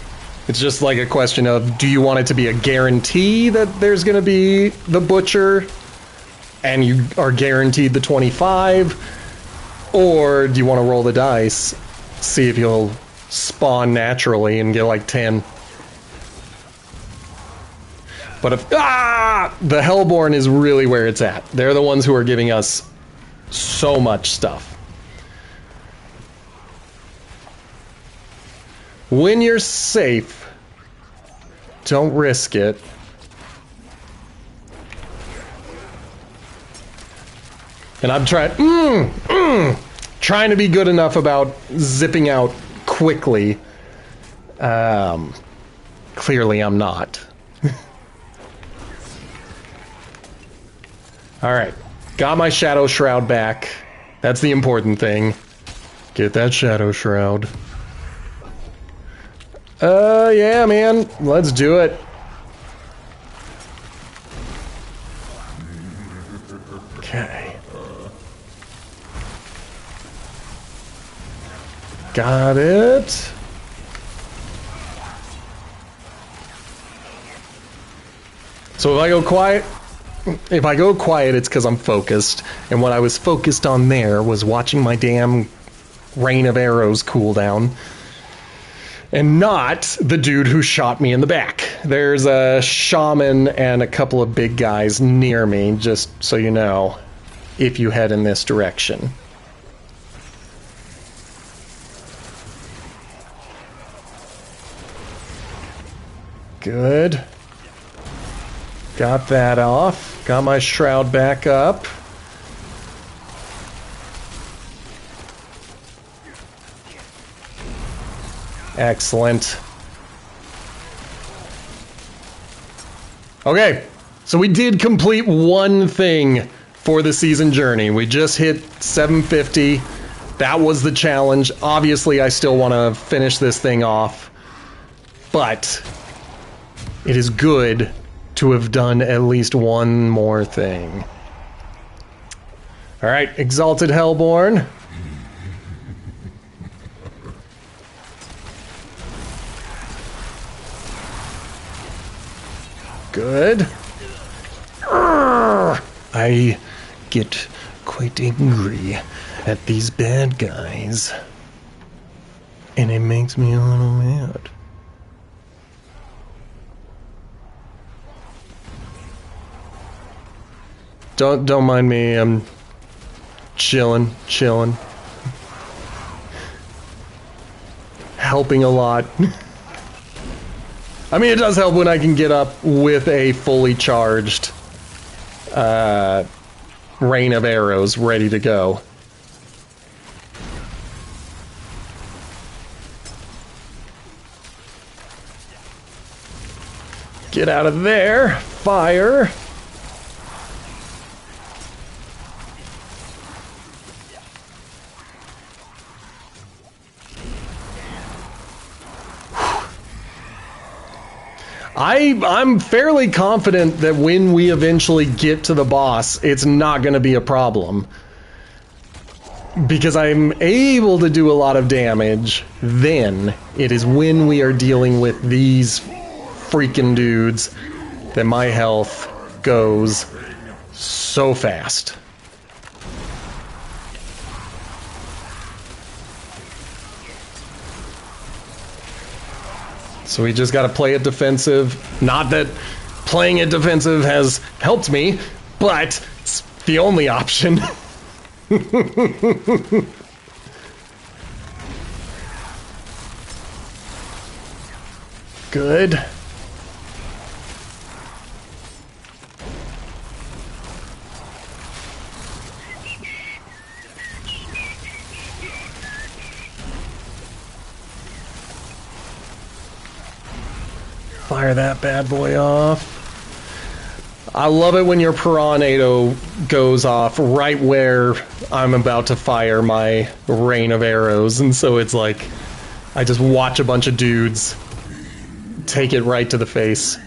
It's just like a question of, do you want it to be a guarantee that there's going to be the Butcher and you are guaranteed the 25? Or do you want to roll the dice, see if you'll spawn naturally and get like 10? But if the Hellborn is really where it's at. They're the ones who are giving us so much stuff. When you're safe, don't risk it. And I'm trying to be good enough about zipping out quickly. Clearly I'm not. Alright, got my Shadow Shroud back. That's the important thing. Get that Shadow Shroud. Yeah, man. Let's do it. Okay. Got it. So if I go quiet, it's because I'm focused. And what I was focused on there was watching my damn rain of arrows cool down. And not the dude who shot me in the back. There's a shaman and a couple of big guys near me, just so you know, if you head in this direction. Good. Got that off. Got my shroud back up. Excellent. Okay, so we did complete one thing for the season journey. We just hit 750. That was the challenge. Obviously, I still want to finish this thing off. But it is good to have done at least one more thing. Alright, Exalted Hellborn. Good. I get quite angry at these bad guys. And it makes me a little mad. Don't mind me, I'm chilling. Helping a lot. I mean, it does help when I can get up with a fully charged rain of arrows ready to go. Get out of there. Fire. I'm fairly confident that when we eventually get to the boss, it's not going to be a problem. Because I'm able to do a lot of damage, then it is when we are dealing with these freaking dudes that my health goes so fast. So we just got to play it defensive. Not that playing it defensive has helped me, but it's the only option. Good. Fire that bad boy off. I love it when your Piranado goes off right where I'm about to fire my rain of arrows, and so it's like I just watch a bunch of dudes take it right to the face.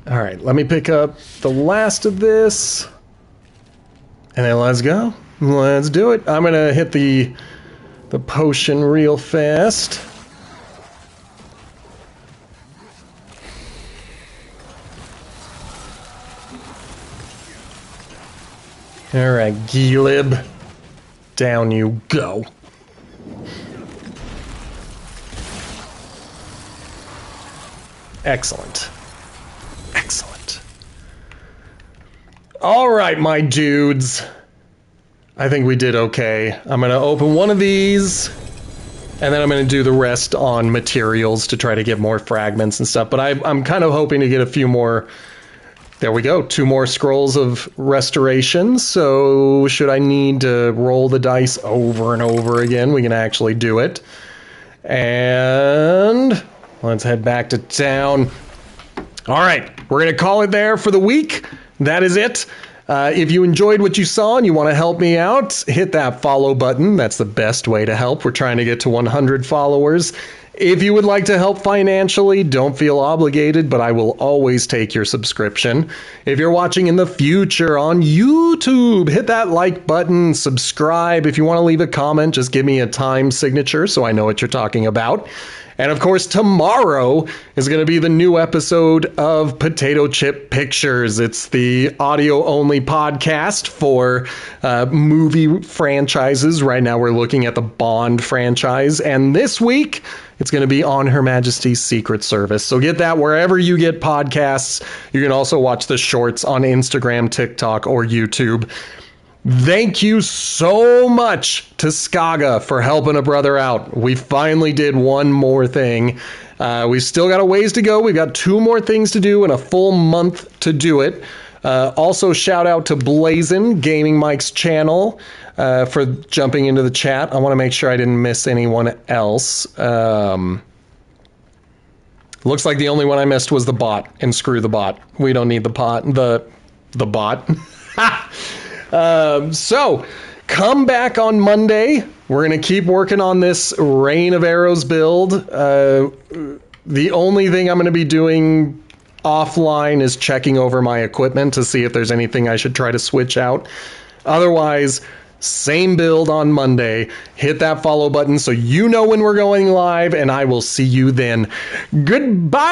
Alright, let me pick up the last of this, and then let's go. Let's do it. I'm gonna hit the potion real fast. Alright, Gilib. Down you go. Excellent. Excellent. Alright, my dudes. I think we did okay. I'm gonna open one of these, and then I'm gonna do the rest on materials to try to get more fragments and stuff. But I'm kind of hoping to get a few more. There we go, 2 more scrolls of restoration. So should I need to roll the dice over and over again, we can actually do it. And let's head back to town. All right, we're going to call it there for the week. That is it. If you enjoyed what you saw and you want to help me out, hit that follow button. That's the best way to help. We're trying to get to 100 followers. If you would like to help financially, don't feel obligated, but I will always take your subscription. If you're watching in the future on YouTube, hit that like button, subscribe. If you want to leave a comment, just give me a time signature so I know what you're talking about. And of course, tomorrow is going to be the new episode of Potato Chip Pictures. It's the audio-only podcast for movie franchises. Right now, we're looking at the Bond franchise. And this week, it's going to be on Her Majesty's Secret Service. So get that wherever you get podcasts. You can also watch the shorts on Instagram, TikTok, or YouTube. Thank you so much to Skaga for helping a brother out. We finally did one more thing. We've still got a ways to go. We've got 2 more things to do and a full month to do it. Also, shout out to Blazin, Gaming Mike's channel, for jumping into the chat. I want to make sure I didn't miss anyone else. Looks like the only one I missed was the bot, and screw the bot. We don't need the bot. So, come back on Monday. We're going to keep working on this Rain of Arrows build. The only thing I'm going to be doing offline is checking over my equipment to see if there's anything I should try to switch out. Otherwise, same build on Monday. Hit that follow button so you know when we're going live, and I will see you then. Goodbye!